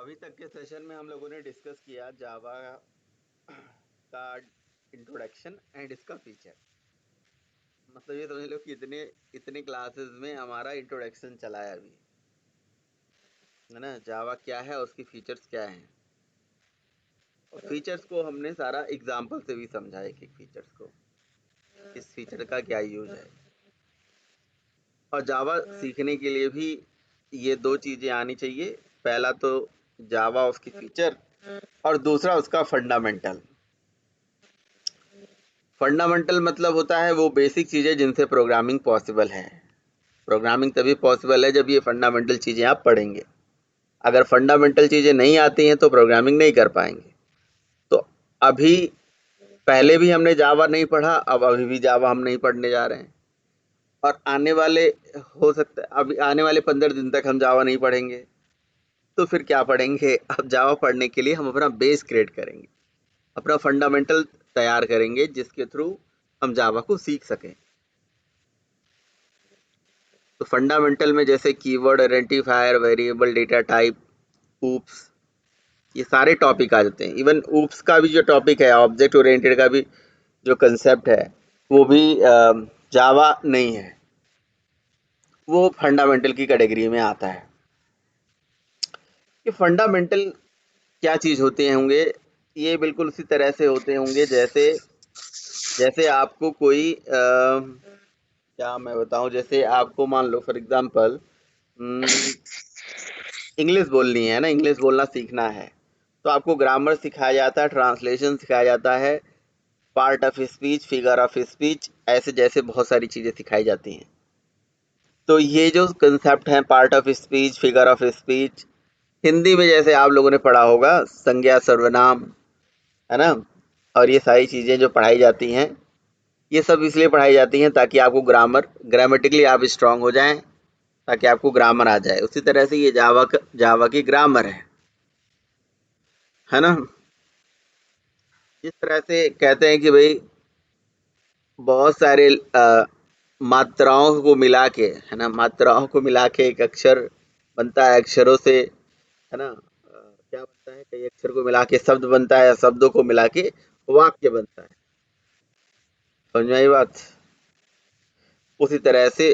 अभी तक के सेशन में हम लोगों ने डिस्कस किया जावा का इंट्रोडक्शन एंड इसका फीचर। मतलब ये समझ लो कि इतने इतने क्लासेस में हमारा इंट्रोडक्शन चला है अभी, है ना। जावा क्या है, उसकी फीचर्स क्या हैं, और फीचर्स को हमने सारा एग्जांपल से भी समझा है कि फीचर्स को, इस फीचर का क्या यूज है। और जावा सीखने के लिए भी ये दो चीजें आनी चाहिए। पहला तो जावा उसकी फीचर, और दूसरा उसका फंडामेंटल। फंडामेंटल मतलब होता है वो बेसिक चीज़ें जिनसे प्रोग्रामिंग पॉसिबल है। प्रोग्रामिंग तभी पॉसिबल है जब ये फंडामेंटल चीज़ें आप पढ़ेंगे। अगर फंडामेंटल चीज़ें नहीं आती हैं तो प्रोग्रामिंग नहीं कर पाएंगे। तो अभी पहले भी हमने जावा नहीं पढ़ा, अब अभी भी जावा हम नहीं पढ़ने जा रहे हैं। और आने वाले, हो सकता है अभी आने वाले 15 दिन तक हम जावा नहीं पढ़ेंगे। तो फिर क्या पढ़ेंगे? अब जावा पढ़ने के लिए हम अपना बेस क्रिएट करेंगे, अपना फंडामेंटल तैयार करेंगे, जिसके थ्रू हम जावा को सीख सकें। तो फंडामेंटल में जैसे keyword, identifier, variable, data type, oops, ये सारे टॉपिक आ जाते हैं। इवन ऊप्स का भी जो टॉपिक है, ऑब्जेक्ट ओरिएंटेड का भी जो कंसेप्ट है, वो भी जावा नहीं है, वो फंडामेंटल की कैटेगरी में आता है। ये फंडामेंटल क्या चीज़ होते होंगे? ये बिल्कुल उसी तरह से होते होंगे जैसे जैसे आपको कोई क्या मैं बताऊं, जैसे आपको मान लो फॉर एग्जांपल इंग्लिश बोलनी है ना, इंग्लिश बोलना सीखना है, तो आपको ग्रामर सिखाया जाता है, ट्रांसलेशन सिखाया जाता है, part of speech, figure of speech, ऐसे जैसे बहुत सारी चीज़ें सिखाई जाती हैं। तो ये जो कंसेप्ट है, part of speech, figure of speech, Hindi में जैसे आप लोगों ने पढ़ा होगा संज्ञा सर्वनाम, है ना। और ये सारी चीज़ें जो पढ़ाई जाती हैं, ये सब इसलिए पढ़ाई जाती हैं ताकि आपको ग्रामेटिकली आप स्ट्रांग हो जाएं, ताकि आपको ग्रामर आ जाए। उसी तरह से ये जावा की ग्रामर है ना। इस तरह से कहते हैं कि भाई बहुत सारे मात्राओं को मिला के, है ना, मात्राओं को मिला के एक अक्षर बनता है, अक्षरों से, है ना, क्या बनता है, कई अक्षर को मिला के शब्द बनता है, शब्दों को मिला के वाक्य बनता है। समझ में आई बात? उसी तरह से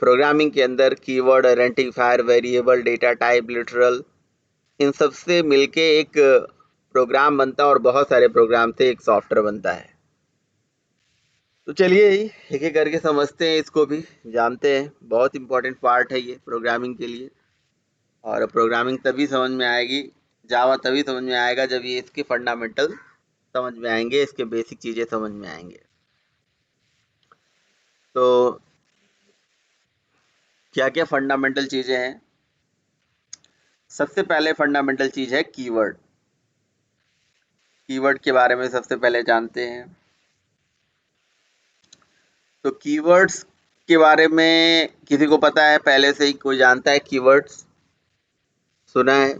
प्रोग्रामिंग के अंदर keyword, identifier, variable, data type, literal, इन सब से मिलके एक प्रोग्राम बनता है, और बहुत सारे प्रोग्राम से एक सॉफ्टवेयर बनता है। तो चलिए एक एक करके समझते हैं, इसको भी जानते हैं। बहुत इंपॉर्टेंट पार्ट है ये प्रोग्रामिंग के लिए। और प्रोग्रामिंग तभी समझ में आएगी, जावा तभी समझ में आएगा जब ये इसके फंडामेंटल समझ में आएंगे, इसके बेसिक चीज़ें समझ में आएंगे। तो क्या क्या फंडामेंटल चीज़ें हैं? सबसे पहले फंडामेंटल चीज़ है कीवर्ड। कीवर्ड के बारे में सबसे पहले जानते हैं। तो कीवर्ड्स के बारे में किसी को पता है? पहले से ही कोई जानता है कीवर्ड्स? सुना है?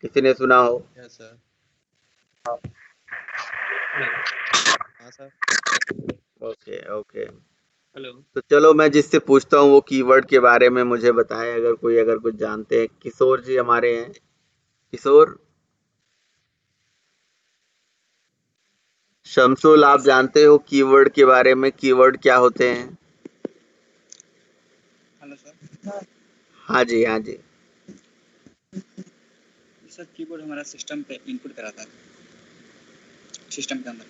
किसी ने सुना हो? Yes sir. हेलो। हाँ सर। Okay okay. हेलो। तो चलो मैं जिससे पूछता हूँ वो कीवर्ड के बारे में मुझे बताए, अगर कुछ जानते हैं। किशोर जी हमारे हैं। किशोर, शमसुल, आप जानते हो कीवर्ड के बारे में? कीवर्ड क्या होते हैं? Hello sir. हाँ जी, हाँ जी। सर कीबोर्ड हमारा सिस्टम पे इनपुट कराता है, सिस्टम के अंदर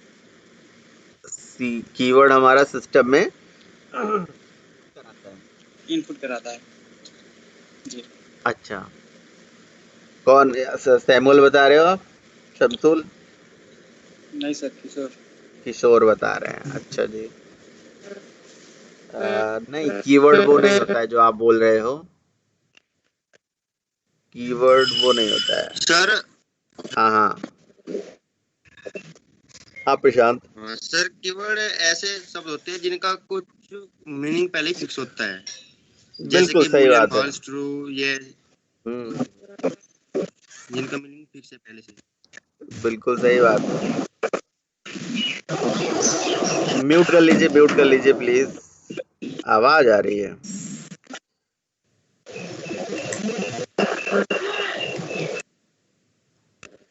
कीवर्ड हमारा सिस्टम में कराता है। इनपुट कराता है जी। अच्छा, कौन? सैमुअल बता रहे हो आप? शमसुल? नहीं सर, किशोर। किशोर बता रहे हैं। अच्छा जी। नहीं, कीवर्ड वो नहीं होता है जो आप बोल रहे हो। कीवर्ड वो नहीं होता है। सर। हाँ हाँ हाँ प्रशांत। सर कीवर्ड ऐसे शब्द होते हैं जिनका कुछ मीनिंग पहले ही फिक्स होता है, जैसे बिल्कुल कि सही बूलियन, बात है। फॉल्स, ट्रू, ये हम्म, जिनका मीनिंग फिक्स है पहले से। बिल्कुल सही बात है। म्यूट कर लीजिए, म्यूट कर लीजिए प्लीज, आवाज आ रही है।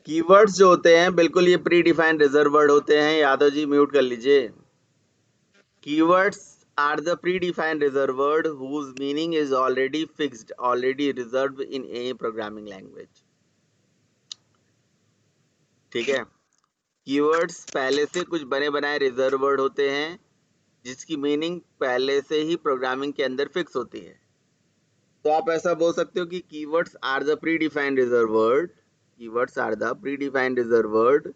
कीवर्ड्स जो होते हैं बिल्कुल ये प्री डिफाइंड रिजर्व वर्ड होते हैं। यादव जी म्यूट कर लीजिए। Keywords are the predefined reserved word whose meaning is already fixed, already reserved in any programming language. ठीक है। कीवर्ड्स पहले से कुछ बने बनाए रिजर्व वर्ड होते हैं जिसकी मीनिंग पहले से ही प्रोग्रामिंग के अंदर फिक्स होती है। तो आप ऐसा बोल सकते हो कि keywords are the predefined reserve word, keywords are the predefined reserve word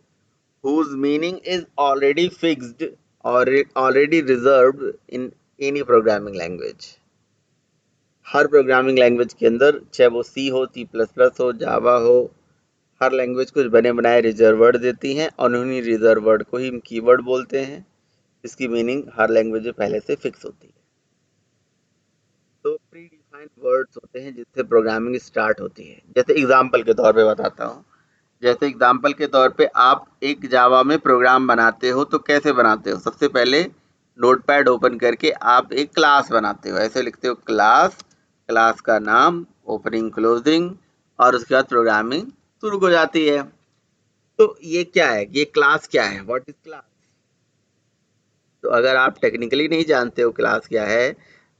whose meaning is already fixed or already reserved in any programming language. Her programming language के अंदर, चाहे वो सी हो, सी प्लस प्लस हो, जावा हो, हर language कुछ बने बनाए रिजर्व वर्ड देती हैं और उन्हीं रिजर्व वर्ड को ही हम कीवर्ड बोलते हैं, जिसकी मीनिंग हर लैंग्वेज में पहले से फिक्स होती है। तो प्री डिफाइंड वर्ड्स होते हैं जिससे प्रोग्रामिंग स्टार्ट होती है। जैसे एग्जाम्पल के तौर पे बताता हूँ। जैसे एग्जाम्पल के तौर पे आप एक जावा में प्रोग्राम बनाते हो तो कैसे बनाते हो? सबसे पहले नोटपैड ओपन करके आप एक क्लास बनाते हो। ऐसे लिखते हो क्लास, क्लास का नाम, ओपनिंग क्लोजिंग, और उसके बाद प्रोग्रामिंग शुरू हो जाती है। तो ये क्या है? ये क्लास क्या है? What is class? तो अगर आप टेक्निकली नहीं जानते हो क्लास क्या है,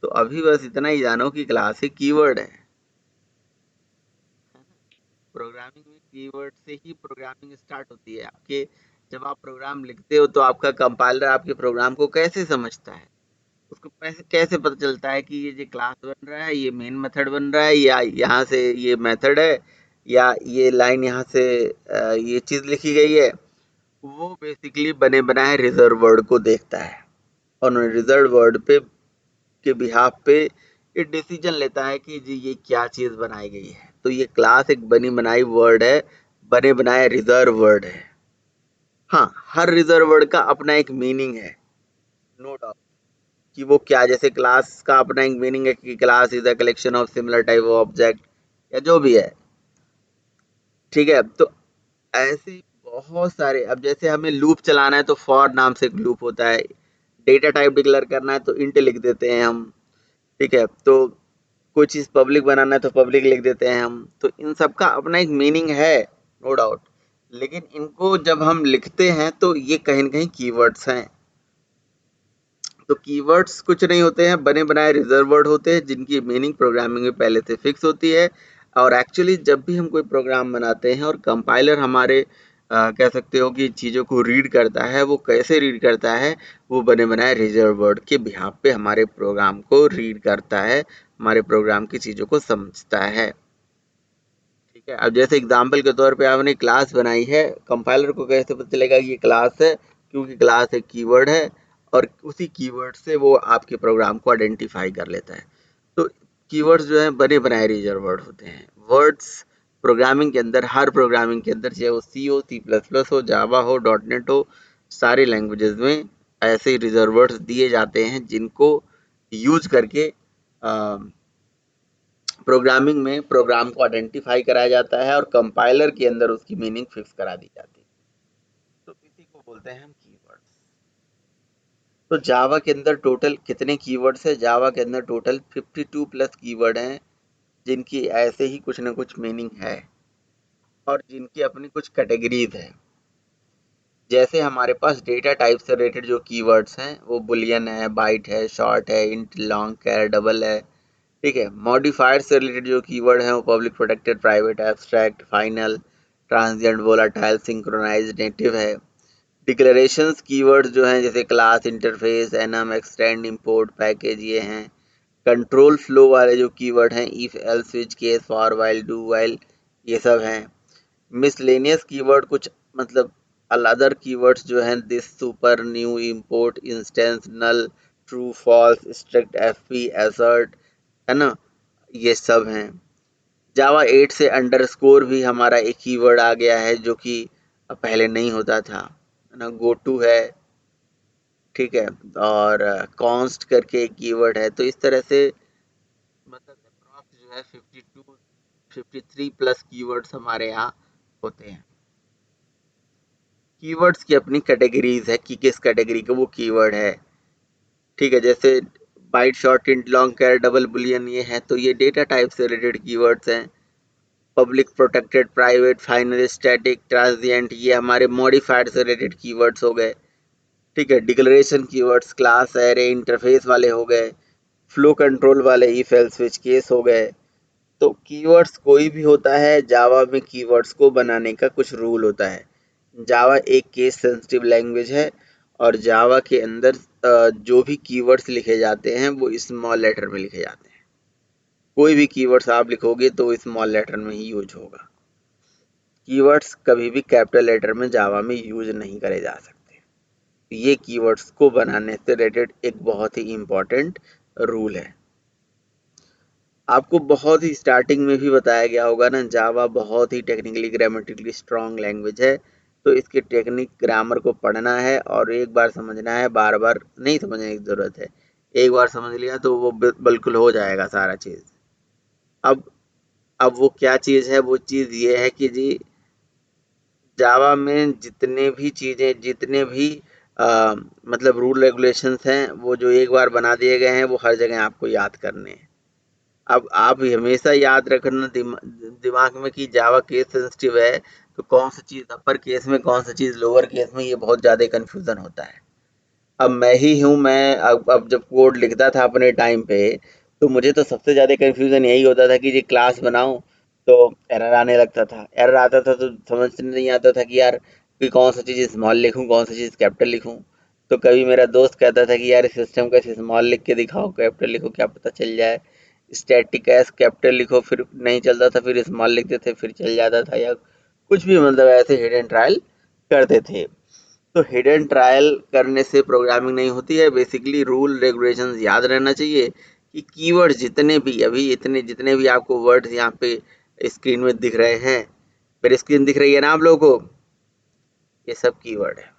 तो अभी बस इतना ही जानो कि क्लास एक कीवर्ड है। प्रोग्रामिंग में कीवर्ड से ही प्रोग्रामिंग स्टार्ट होती है। आपके जब आप प्रोग्राम लिखते हो तो आपका कंपाइलर आपके प्रोग्राम को कैसे समझता है? उसको कैसे कैसे पता चलता है कि ये जो क्लास बन रहा है ये मेन मेथड बन रहा है, या यहाँ से ये मेथड है, या ये लाइन यहाँ से ये चीज़ लिखी गई है? वो बेसिकली बने बनाए रिजर्व वर्ड को देखता है और रिजर्व वर्ड पे के बिहाफ पे ये डिसीजन लेता है कि जी ये क्या चीज़ बनाई गई है। तो ये क्लास एक बनी बनाई वर्ड है, बने बनाए रिजर्व वर्ड है। हाँ, हर रिजर्व वर्ड का अपना एक मीनिंग है, नो डाउट, कि वो क्या, जैसे क्लास का अपना एक मीनिंग है कि class is a collection of similar type of object, या जो भी है। ठीक है। तो ऐसे बहुत सारे, अब जैसे हमें लूप चलाना है तो फॉर नाम से एक लूप होता है, डेटा टाइप डिक्लेयर करना है तो इंट लिख देते हैं हम। ठीक है। तो कोई चीज़ पब्लिक बनाना है तो पब्लिक लिख देते हैं हम। तो इन सब का अपना एक मीनिंग है, नो डाउट, लेकिन इनको जब हम लिखते हैं तो ये कहीं न कहीं कीवर्ड्स हैं। तो कीवर्ड्स कुछ नहीं होते हैं, बने बनाए रिजर्व वर्ड होते हैं जिनकी मीनिंग प्रोग्रामिंग में पहले से फिक्स होती है। और एक्चुअली जब भी हम कोई प्रोग्राम बनाते हैं और कंपाइलर हमारे कह सकते हो कि चीज़ों को रीड करता है, वो कैसे रीड करता है? वो बने बनाए रिजर्व वर्ड के बिहाफ पे हमारे प्रोग्राम को रीड करता है, हमारे प्रोग्राम की चीज़ों को समझता है। ठीक है। अब जैसे एग्जाम्पल के तौर पे आपने क्लास बनाई है, कंपाइलर को कैसे पता चलेगा कि ये क्लास है? क्योंकि क्लास एक कीवर्ड है और उसी कीवर्ड से वो आपके प्रोग्राम को आइडेंटिफाई कर लेता है। तो कीवर्ड्स जो है बने बनाए रिजर्व वर्ड होते हैं। वर्ड्स प्रोग्रामिंग के अंदर, हर प्रोग्रामिंग के अंदर, चाहे वो सी हो, सी प्लस प्लस हो, जावा हो, डॉट नेट हो, सारे लैंग्वेजेस में ऐसे रिजर्व वर्ड्स दिए जाते हैं जिनको यूज करके प्रोग्रामिंग में प्रोग्राम को आइडेंटिफाई कराया जाता है और कंपाइलर के अंदर उसकी मीनिंग फिक्स करा दी जाती है। तो इसी को बोलते हैं हम कीवर्ड्स। तो जावा के अंदर टोटल कितने कीवर्ड्स है? जावा के अंदर टोटल 52 प्लस कीवर्ड हैं जिनकी ऐसे ही कुछ ना कुछ मीनिंग है और जिनकी अपनी कुछ कैटेगरीज है। जैसे हमारे पास डेटा टाइप से रिलेटेड जो कीवर्ड्स हैं वो बुलियन है, बाइट है, शॉर्ट है, इंट, लॉन्ग, कैर, डबल है। ठीक है। मॉडिफायर से रिलेटेड जो कीवर्ड है वो public, protected, private, abstract, final, transient, volatile, synchronize, native है। डिक्लेरेशंस कीवर्ड्स जो हैं जैसे class, interface, enum, extend, import, package, ये हैं। कंट्रोल फ्लो वाले जो कीवर्ड हैं if, else, switch case, for, while, do while, ये सब हैं। मिसलेनियस कीवर्ड कुछ मतलब अदर कीवर्ड्स जो हैं this, super, new, import, instance, null, true, false, strict, FP, assert, है ना, ये सब हैं। जावा 8 से अंडरस्कोर भी हमारा एक कीवर्ड आ गया है जो कि पहले नहीं होता था, है ना। गो टू है, ठीक है, और कॉन्स्ट करके एक कीवर्ड है। तो इस तरह से मतलब अप्रॉक्स जो है 52 53 प्लस कीवर्ड्स हमारे यहाँ होते हैं। कीवर्ड्स की अपनी कैटेगरीज है कि किस कैटेगरी का वो कीवर्ड है। ठीक है। जैसे बाइट, शॉर्ट, इंट, लॉन्ग, कैर, डबल, बुलियन, ये है तो ये डेटा टाइप से रिलेटेड कीवर्ड्स हैं। Public, protected, private, final, static, transient, ये हमारे मॉडिफायर से रिलेटेड कीवर्ड्स हो गए। ठीक है, declaration keywords class, array, interface वाले हो गए, फ्लो कंट्रोल वाले इफ एल्स स्विच केस हो गए। तो कीवर्ड्स कोई भी होता है, जावा में कीवर्ड्स को बनाने का कुछ रूल होता है। जावा एक केस सेंसिटिव लैंग्वेज है और जावा के अंदर जो भी कीवर्ड्स लिखे जाते हैं वो स्मॉल लेटर में लिखे जाते हैं। कोई भी कीवर्ड्स आप लिखोगे तो स्मॉल लेटर में ही यूज होगा। कीवर्ड्स कभी भी कैपिटल लेटर में जावा में यूज नहीं करे जा सकते। ये कीवर्ड्स को बनाने से रिलेटेड एक बहुत ही इम्पोर्टेंट रूल है। आपको बहुत ही स्टार्टिंग में भी बताया गया होगा ना, जावा बहुत ही टेक्निकली ग्रामेटिकली स्ट्रॉन्ग लैंग्वेज है। तो इसके टेक्निक ग्रामर को पढ़ना है और एक बार समझना है, बार बार नहीं समझने की ज़रूरत है। एक बार समझ लिया तो वो बिल्कुल हो जाएगा सारा चीज़। अब अब वो क्या चीज़ है, वो चीज़ ये है कि जी जावा में जितने भी चीज़ें, जितने भी मतलब रूल रेगुलेशंस हैं, वो जो एक बार बना दिए गए हैं वो हर जगह आपको याद करने हैं। अब आप हमेशा याद रखना दिमाग में कि जावा केस सेंसिटिव है, तो कौन सी चीज़ अपर केस में, कौन सी चीज़ लोअर केस में, ये बहुत ज़्यादा कन्फ्यूज़न होता है। अब मैं ही हूँ, मैं अब जब कोड लिखता था अपने टाइम पे, तो मुझे तो सबसे ज़्यादा कन्फ्यूज़न यही होता था कि ये क्लास बनाऊँ तो एरर आने लगता था। एरर आता था तो समझ नहीं आता था कि यार कि कौन सा चीज़ स्मॉल लिखूँ, कौन सा चीज़ कैपिटल लिखूँ। तो कभी मेरा दोस्त कहता था कि यार सिस्टम का स्मॉल लिख के दिखाओ, कैपिटल लिखो, क्या पता चल जाए। स्टैटिक एस कैपिटल लिखो, फिर नहीं चलता था, फिर स्मॉल लिखते थे, फिर चल जाता था, या कुछ भी मतलब ऐसे हिडन ट्रायल करते थे। तो हिडन ट्रायल करने से प्रोग्रामिंग नहीं होती है। बेसिकली रूल रेगुलेशंस याद रहना चाहिए कि कीवर्ड जितने भी अभी इतने जितने भी आपको वर्ड्स यहाँ पे स्क्रीन में दिख रहे हैं, मेरी स्क्रीन दिख रही है ना आप लोगों को, ये सब कीवर्ड है,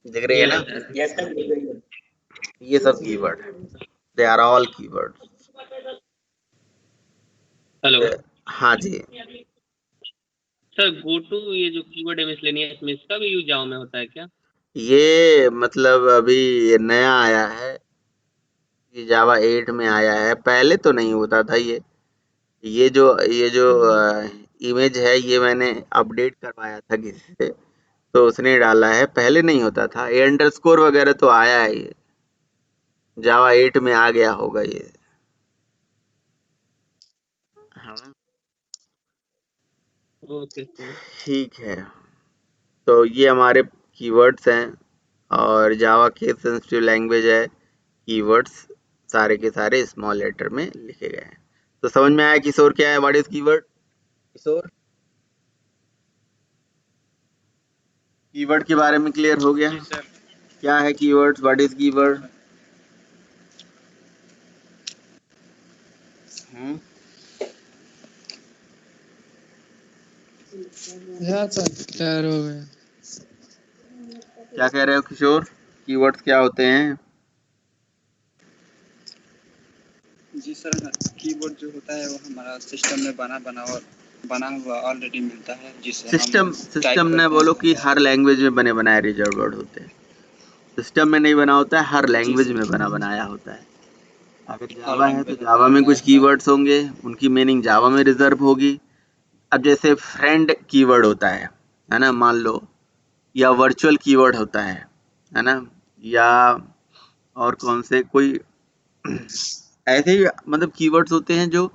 दिख रही है यस ना, सर। Yes sir. ये सब कीवर्ड है, they are all keyword. Hello हाँ जी, सर, गो टू ये जो कीवर्ड है मिसलेनियस में, इसका भी यूज जावा में होता है क्या? ये मतलब अभी ये नया आया है, ये जावा 8 में आया है, पहले तो नहीं होता था ये। ये जो इमेज है ये मैंने अपडेट करवाया था किसी से, तो उसने डाला है, पहले नहीं होता था। ए अंडरस्कोर वगैरह तो आया है, ये जावा 8 में आ गया होगा ये। हाँ, ओके सर। ठीक है। तो ये हमारे कीवर्ड्स हैं और जावा केस सेंसिटिव लैंग्वेज है। कीवर्ड्स सारे के सारे स्मॉल लेटर में लिखे गए हैं। तो समझ में आया किशोर क्या है, what is keyword? Kishore, keyword के बारे में क्लियर हो गया? जी सर। क्या है कीवर्ड्स, व्हाट इज कीवर्ड? हम्म, क्लियर हो गया। क्या कह रहे हो किशोर, कीवर्ड्स क्या होते हैं? जी सर, कीबोर्ड जो होता है वो हमारा सिस्टम में बना हुआ ऑलरेडी मिलता है, जिसे हम सिस्टम टाइप ने करते बोलो कि हैं। हर लैंग्वेज में बने बनाए रिजर्व वर्ड होते हैं। सिस्टम में नहीं बना होता है, हर जी लैंग्वेज में सर। बना बनाया होता है। अगर हर जावा है तो लैंग्वेज में जावा बना में बनाया कुछ होता है। कीवर्ड्स होंगे, उनकी मीनिंग जावा में रिजर्व होगी। अब जैसे फ्रेंड कीवर्ड होता है ना, मान लो, या वर्चुअल कीवर्ड होता है ना, या और कौन से कोई ऐसे ही मतलब कीवर्ड्स होते हैं जो,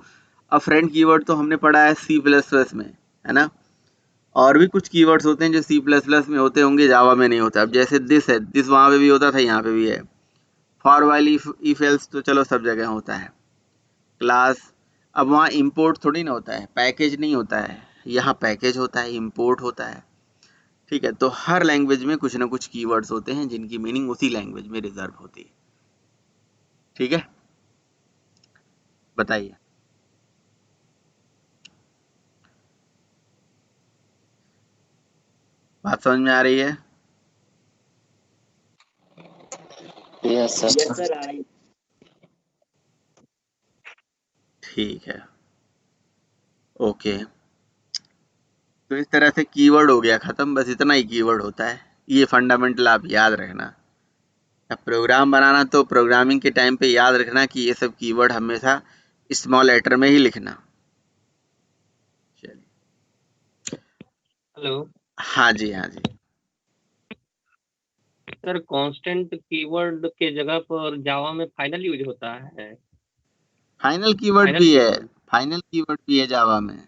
अब फ्रेंड कीवर्ड तो हमने पढ़ा है सी प्लस प्लस में, है ना। और भी कुछ कीवर्ड्स होते हैं जो सी प्लस प्लस में होते होंगे, जावा में नहीं होता। अब जैसे दिस है, दिस वहाँ पे भी होता था, यहाँ पे भी है। फॉर वाइल इफ एल्स तो चलो सब जगह होता है। क्लास, अब वहाँ इंपोर्ट थोड़ी ना होता है, पैकेज नहीं होता है, यहाँ पैकेज होता है, इंपोर्ट होता है। ठीक है, तो हर लैंग्वेज में कुछ ना कुछ कीवर्ड्स होते हैं जिनकी मीनिंग उसी लैंग्वेज में रिजर्व होती है। ठीक है, बताइए। बात समझ में आ रही है? Yes sir. यस सर, आ रही। ठीक है, ओके। तो इस तरह से कीवर्ड हो गया खत्म, बस इतना ही कीवर्ड होता है। ये फंडामेंटल आप याद रखना। अब प्रोग्राम बनाना तो प्रोग्रामिंग के टाइम पे याद रखना कि ये सब कीवर्ड हमेशा स्मॉल लेटर में ही लिखना। हेलो हाँ जी, हाँ जी। सर, कांस्टेंट कीवर्ड के जगह पर जावा में फाइनल यूज होता है। फाइनल कीवर्ड फाइनल भी है, कीवर्ड। फाइनल कीवर्ड भी है जावा में।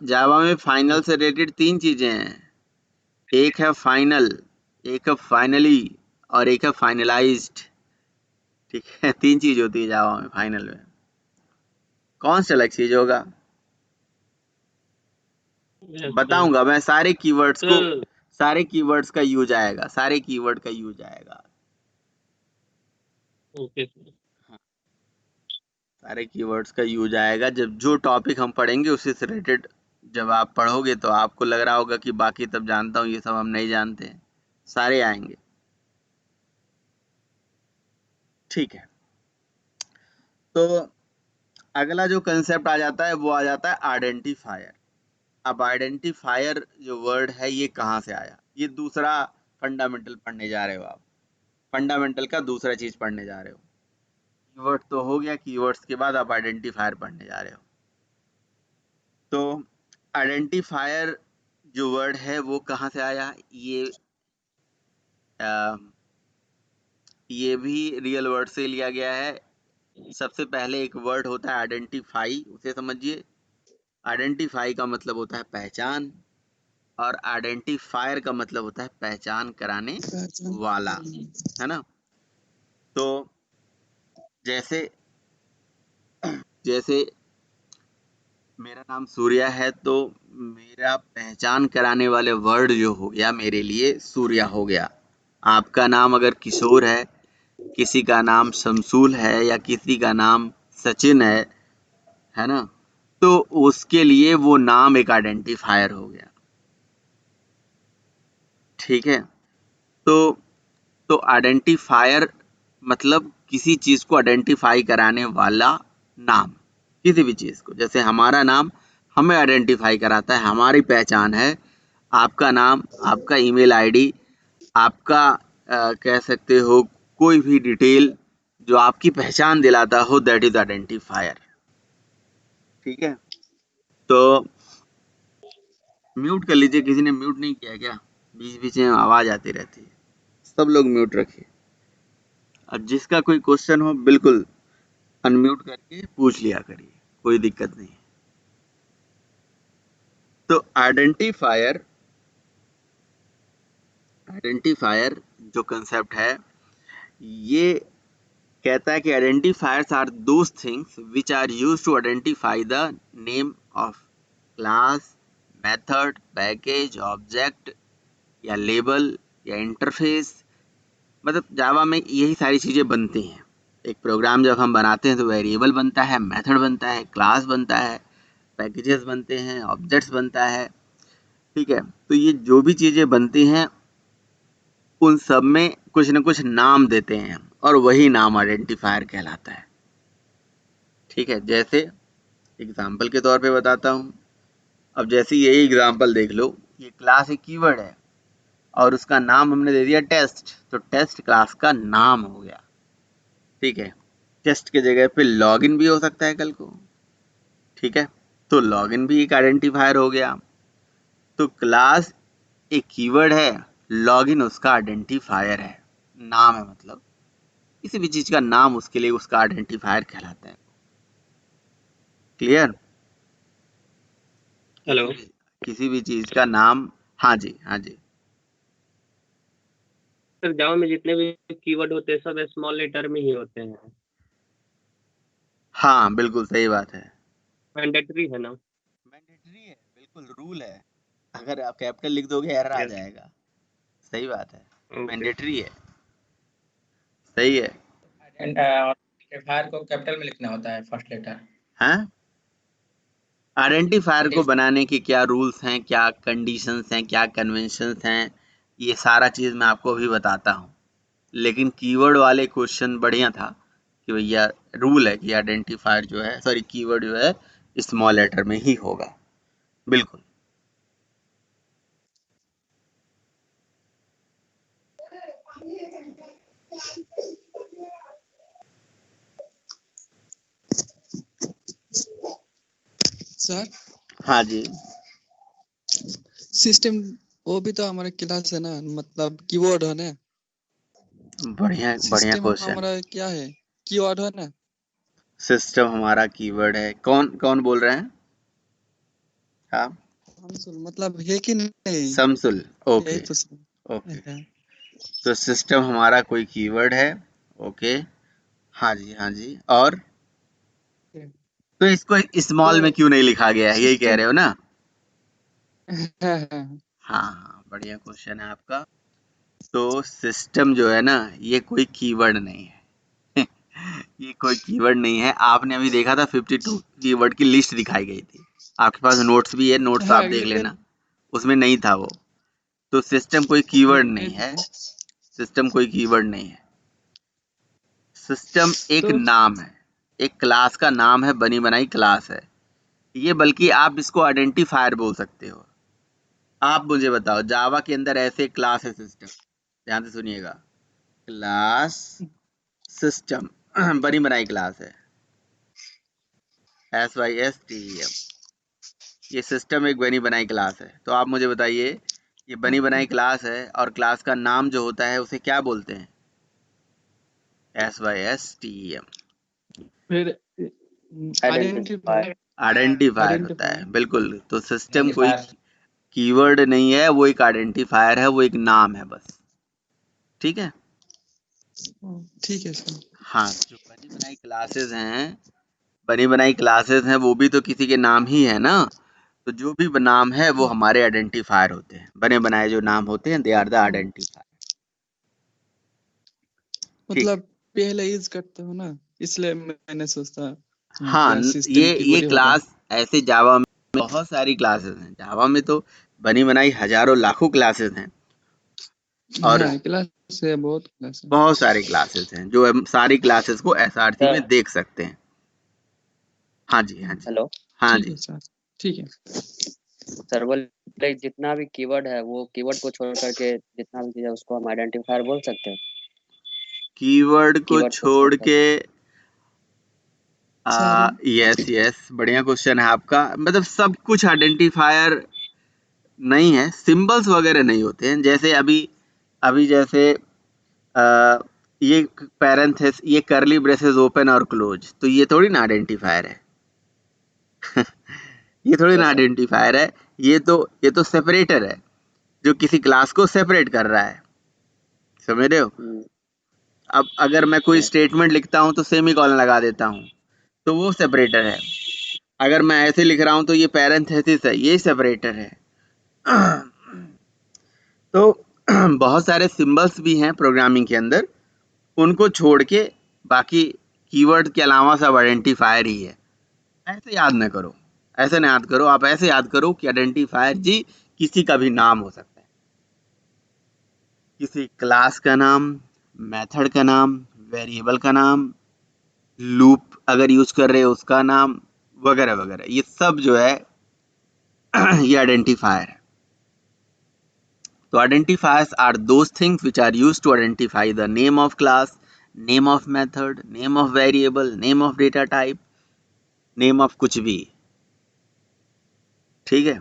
जावा में फाइनल से रिलेटेड 3 चीजें हैं। एक है फाइनल, एक है फाइनली और एक है फाइनलाइज्ड। ठीक है, 3 चीज होती है जावा में फाइनल में। कौन सा अलग चीज होगा? Yes sir. बताऊंगा मैं। सर सारे कीवर्ड्स का यूज आएगा, सारे कीवर्ड का यूज आएगा। Okay sir. सारे कीवर्ड्स का यूज आएगा जब जो टॉपिक हम पढ़ेंगे उसी से रिलेटेड। जब आप पढ़ोगे तो आपको लग रहा होगा कि बाकी तब जानता हूँ, ये सब हम नहीं जानते हैं। सारे आएंगे। ठीक है, तो अगला जो कंसेप्ट आ जाता है वो आ जाता है आइडेंटिफायर। अब आइडेंटिफायर जो वर्ड है ये कहाँ से आया? ये दूसरा फंडामेंटल पढ़ने जा रहे हो आप। फंडामेंटल का दूसरा चीज पढ़ने जा रहे हो। कीवर्ड तो हो गया, कीवर्ड्स के बाद आप आइडेंटिफायर पढ़ने जा रहे हो। तो आइडेंटिफायर जो वर्ड है वो कहाँ से आया? अ, ये भी रियल वर्ड से लिया गया है। सबसे पहले एक वर्ड होता है आइडेंटिफाई, उसे समझिए। आइडेंटिफाई का मतलब होता है पहचान, और आइडेंटिफायर का मतलब होता है पहचान कराने पहचान। वाला, है ना? तो जैसे जैसे मेरा नाम सूर्या है, तो मेरा पहचान कराने वाले वर्ड जो हो गया मेरे लिए सूर्या हो गया। आपका नाम अगर किशोर है, किसी का नाम शमसूल है या किसी का नाम सचिन है ना? तो उसके लिए वो नाम एक आइडेंटिफायर हो गया। ठीक है, तो आइडेंटिफायर मतलब किसी चीज को आइडेंटिफाई कराने वाला नाम। किसी भी चीज को, जैसे हमारा नाम हमें आइडेंटिफाई कराता है, हमारी पहचान है। आपका नाम, आपका ईमेल आईडी, आपका कह सकते हो कोई भी डिटेल जो आपकी पहचान दिलाता हो, दैट इज आइडेंटिफायर। ठीक है, तो म्यूट कर लीजिए। किसी ने म्यूट नहीं किया क्या? बीच बीच में आवाज आती रहती है। सब लोग म्यूट रखिए। अब जिसका कोई क्वेश्चन हो बिल्कुल अनम्यूट करके पूछ लिया करिए, कोई दिक्कत नहीं। तो आइडेंटिफायर जो कंसेप्ट है ये कहता है कि identifiers are those things which are used to identify the name of class, method, package, object या लेबल या इंटरफेस। मतलब जावा में यही सारी चीजें बनती हैं। एक प्रोग्राम जब हम बनाते हैं तो वेरिएबल बनता है, मेथड बनता है, क्लास बनता है, पैकेजेस बनते हैं, ऑब्जेक्ट्स बनता है। ठीक है, तो ये जो भी चीजें बनती हैं उन सब में कुछ न कुछ नाम देते हैं और वही नाम आइडेंटिफायर कहलाता है। ठीक है, जैसे एग्जाम्पल के तौर पे बताता हूँ। अब जैसे यही एग्जाम्पल देख लो, ये क्लास एक कीवर्ड है और उसका नाम हमने दे दिया टेस्ट, तो टेस्ट क्लास का नाम हो गया। ठीक है, टेस्ट के जगह पे लॉगिन भी हो सकता है कल को। ठीक है, तो लॉगिन भी एक आइडेंटिफायर हो गया। तो क्लास एक कीवर्ड है, लॉगिन उसका आइडेंटिफायर है, नाम है। मतलब किसी भी चीज का नाम उसके लिए उसका आइडेंटिफायर कहलाता है। क्लियर? हेलो किसी भी चीज का नाम। हाँ जी, हाँ जी। सर, जावा में जितने भी कीवर्ड होते हैं सब स्मॉल लेटर में ही होते हैं। हाँ बिल्कुल सही बात है। मैंडेटरी है ना? मैंडेटरी है, बिल्कुल रूल है। अगर आप कैपिटल लिख दोगे एरर आ यस। जाएगा। सही बात है, ओके। मैंडेटरी है। सही है। आइडेंटिफायर को कैपिटल में लिखना होता है, फर्स्ट लेटर। हाँ, आइडेंटिफायर को बनाने के क्या रूल्स हैं, क्या कंडीशंस हैं, क्या कन्वेंशंस हैं, ये सारा चीज मैं आपको अभी बताता हूँ। लेकिन कीवर्ड वाले क्वेश्चन बढ़िया था कि भैया रूल है कि आइडेंटिफायर जो है, सॉरी कीवर्ड जो है स्मॉल लेटर में ही होगा। बिल्कुल। सर हाँ जी। सिस्टम वो भी तो हमारा क्लास है ना, मतलब कीवर्ड है ना। बढ़िया बढ़िया सिस्टम क्वेश्चन। हमारा क्या है, कीवर्ड है ना। सिस्टम हमारा कीवर्ड है। कौन कौन बोल रहे हैं? हाँ, मतलब है कि नहीं, शमसुल। यही ओके पूछ ओके। रहे हैं। तो सिस्टम हमारा कोई कीवर्ड है। ओके। हाँ जी हाँ जी। और तो इसको स्मॉल में तो क्यों नहीं लिखा गया है, यही कह सिस्टम रहे हो ना? हाँ, हाँ हाँ, बढ़िया क्वेश्चन है आपका। तो सिस्टम जो है ना, ये कोई कीवर्ड नहीं है। ये कोई कीवर्ड नहीं है। आपने अभी देखा था 52 कीवर्ड की लिस्ट दिखाई गई थी। आपके पास नोट्स भी है, नोट्स आप देख लेना, लेकिन उसमें नहीं था वो। तो सिस्टम कोई कीवर्ड नहीं है। सिस्टम कोई कीवर्ड नहीं है। सिस्टम एक तो नाम है, एक क्लास का नाम है, बनी बनाई क्लास है ये। बल्कि आप इसको आइडेंटिफायर बोल सकते हो। आप मुझे बताओ, जावा के अंदर ऐसे क्लास है सिस्टम, ध्यान से सुनिएगा। क्लास सिस्टम बनी बनाई क्लास है, SYSTEM। ये सिस्टम एक बनी बनाई क्लास है। तो आप मुझे बताइए, ये बनी बनाई क्लास है और क्लास का नाम जो होता है उसे क्या बोलते हैं? SYSTEM। फिर आइडेंटिफायर आइडेंटिफायर होता है, आइडेंटिफायर बिल्कुल। तो सिस्टम कोई आइडेंटिफायर। कीवर्ड नहीं है, वो एक आइडेंटिफायर है, वो एक नाम है बस। ठीक है। ठीक है सर। हाँ, जो बनी बनाई क्लासेस हैं, बनी बनाई क्लासेस हैं, वो भी तो किसी के नाम ही है ना। तो जो भी नाम है वो हमारे आइडेंटिफायर होते हैं। बने बनाए जो नाम होते हैं, दे आर द आइडेंटिफायर। ठीक है। मतलब पहले यूज करते हो ना, इसलिए मैंने सोचा हाँ, क्या सिस्टम ये कीवर्ड ही होगा। क्लास ऐसे जावा में बहुत सारी क्लासेस हैं। जावा में तो बनी बनाई हजारों लाखों क्लासेस हैं और हाँ, क्लास है, बहुत क्लास है। बहुत सारी क्लासेस हैं जो हम सारी क्लासेस को एसआरसी में सर देख सकते हैं। हाँ जी हाँ जी। हेलो हाँ ठीक जी। है सर, ठीक है। सर बोले जितना भी कीवर्ड है वो कीवर्ड को छोड़ करके जितना भी चीज़ है उसको हम आइडेंटिफायर बोल सकते हैं। कीवर्ड को कीवर्ड को छोड़ छोड़ के करके सारी यस यस, बढ़िया क्वेश्चन है आपका। मतलब सब कुछ आइडेंटिफायर नहीं है, सिंबल्स वगैरह नहीं होते हैं। जैसे अभी अभी जैसे आ, ये पैरेंथेस, ये करली ब्रेसेस ओपन और क्लोज, तो ये थोड़ी ना आइडेंटिफायर है। ये थोड़ी ना यस सर। आइडेंटिफायर है। ये तो सेपरेटर है, जो किसी क्लास को सेपरेट कर रहा है। समझ रहे हो? अब अगर मैं कोई स्टेटमेंट लिखता हूँ तो सेमी कॉलन लगा देता हूँ, तो वो सेपरेटर है। अगर मैं ऐसे लिख रहा हूँ तो ये पैरेंथेसिस है, ये सेपरेटर है। तो बहुत सारे सिंबल्स भी हैं प्रोग्रामिंग के अंदर, उनको छोड़ के बाकी कीवर्ड के अलावा सब आइडेंटिफायर ही है। ऐसे याद न करो, ऐसे ना याद करो। आप ऐसे याद करो कि आइडेंटिफायर जी किसी का भी नाम हो सकता है, किसी क्लास का नाम, मेथड का नाम, वेरिएबल का नाम, लूप अगर यूज कर रहे हो उसका नाम, वगैरह वगैरह। ये सब जो है ये आइडेंटिफायर है। So identifiers are those things which are used to identify the name of class, name of method, name of variable, name of data type, name of कुछ भी। ठीक है,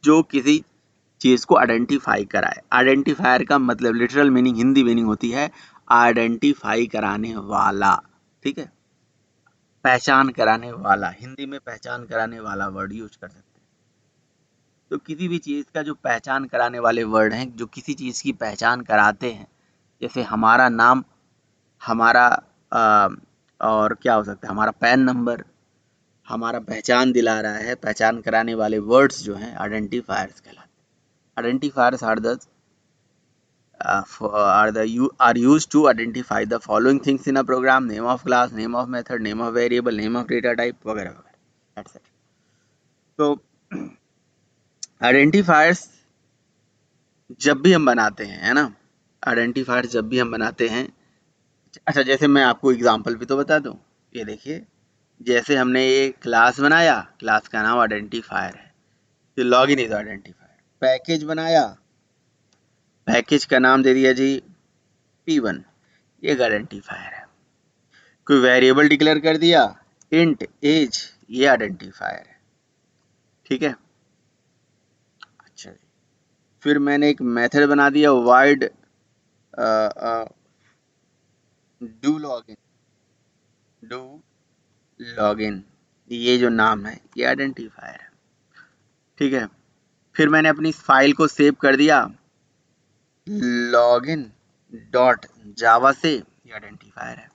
जो किसी चीज को आइडेंटिफाई कराए। आइडेंटिफायर का मतलब लिटरल मीनिंग, हिंदी मीनिंग होती है आइडेंटिफाई कराने वाला। ठीक है, पहचान कराने वाला। हिंदी में पहचान कराने वाला वर्ड यूज कर सकते हैं। तो किसी भी चीज का जो पहचान कराने वाले वर्ड हैं, जो किसी चीज की पहचान कराते हैं, जैसे हमारा नाम, हमारा और क्या हो सकता है, हमारा पैन नंबर, हमारा पहचान दिला रहा है, पहचान कराने वाले वर्ड्स जो हैं आइडेंटिफायर्स कहलाते हैं। Identifiers are used to identify the following things in a program: name of class, name of method, name of variable, name of data type, वगैरह वगैरह etc. तो आइडेंटिफायर्स जब भी हम बनाते हैं, है ना, आइडेंटिफायर्स जब भी हम बनाते हैं। अच्छा, जैसे मैं आपको एग्जांपल भी तो बता दूं। ये देखिए, जैसे हमने ये क्लास बनाया, क्लास का नाम आइडेंटिफायर है, ये लॉगिन इज आइडेंटिफायर। पैकेज बनाया, पैकेज का नाम दे दिया जी P1, ये आइडेंटिफायर है। कोई वेरिएबल डिक्लेयर कर दिया इंट एज, ये आइडेंटिफायर है। ठीक है, फिर मैंने एक मेथड बना दिया वाइड डू लॉगिन, ये जो नाम है ये आइडेंटिफायर है, ठीक है। फिर मैंने अपनी फाइल को सेव कर दिया लॉगिन डॉट जावा से, ये आइडेंटिफायर है,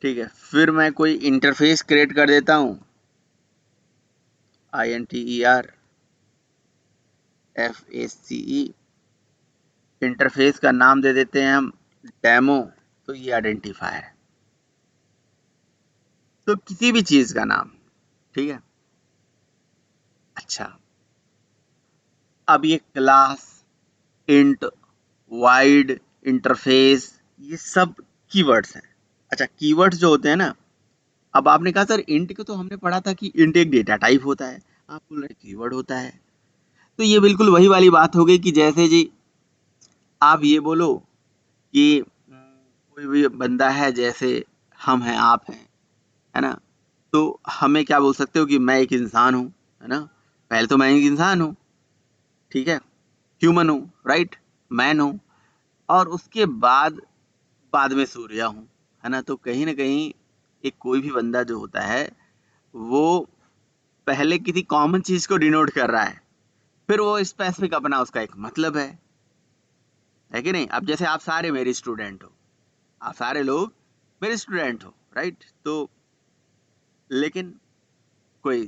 ठीक है। फिर मैं कोई इंटरफेस क्रिएट कर देता हूँ INTERFACE, इंटरफेस का नाम दे देते हैं हम डेमो, तो ये आइडेंटिफायर है। तो किसी भी चीज का नाम, ठीक है। अच्छा, अब ये क्लास, इंट, वाइड, इंटरफेस, ये सब कीवर्ड्स हैं। अच्छा, कीवर्ड्स जो होते हैं ना, अब आपने कहा सर इंट को तो हमने पढ़ा था कि इंट एक डेटा टाइप होता है, आप बोल रहे कीवर्ड होता है। तो ये बिल्कुल वही वाली बात हो गई कि जैसे जी आप ये बोलो कि कोई भी बंदा है, जैसे हम हैं, आप हैं, है ना, तो हमें क्या बोल सकते हो कि मैं एक इंसान हूँ, है ना। पहले तो मैं एक इंसान हूँ, ठीक है, ह्यूमन हूँ, राइट, मैन हूँ, और उसके बाद में सूर्या हूँ, है ना। तो कहीं ना कहीं एक कोई भी बंदा जो होता है वो पहले किसी कॉमन चीज को डिनोट कर रहा है, फिर वो स्पेसिफिक अपना उसका एक मतलब है कि नहीं। अब जैसे आप सारे मेरे स्टूडेंट हो, आप सारे लोग मेरे स्टूडेंट हो, राइट। तो लेकिन कोई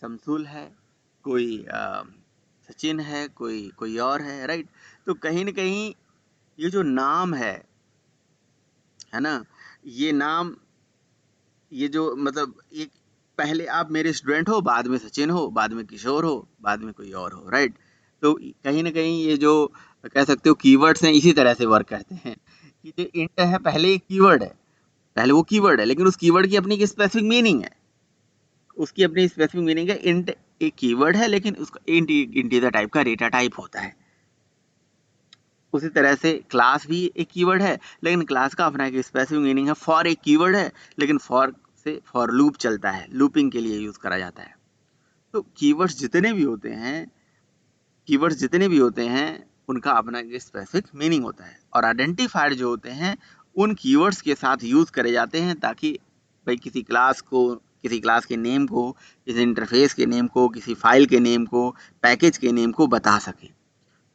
शमसुल है, कोई सचिन है, कोई और है, राइट। तो कहीं ना कहीं ये जो नाम है ना, ये नाम, ये जो मतलब एक, पहले आप मेरे स्टूडेंट हो, बाद में सचिन हो, बाद में किशोर हो, बाद में कोई और हो, राइट। तो कहीं ना कहीं ये जो कह सकते हो कीवर्ड्स हैं, इसी तरह से वर्क करते हैं कि जो इंट है पहले एक कीवर्ड है, पहले वो कीवर्ड है, लेकिन उस कीवर्ड की अपनी एक स्पेसिफिक मीनिंग है, उसकी अपनी स्पेसिफिक मीनिंग है। इंट एक कीवर्ड है, लेकिन उसका इंटीजर टाइप का डेटा टाइप होता है। उसी तरह से क्लास भी एक कीवर्ड है, लेकिन क्लास का अपना एक स्पेसिफिक मीनिंग है। फॉर एक कीवर्ड है, लेकिन फॉर से फॉर लूप चलता है, लूपिंग के लिए यूज करा जाता है। तो कीवर्ड्स जितने भी होते हैं उनका अपना एक स्पेसिफिक मीनिंग होता है, और आइडेंटिफायर जो होते हैं उन कीवर्ड्स के साथ यूज करे जाते हैं ताकि भाई किसी क्लास को, किसी क्लास के नेम को, किसी इंटरफेस के नेम को, किसी फाइल के नेम को, पैकेज के नेम को बता सके।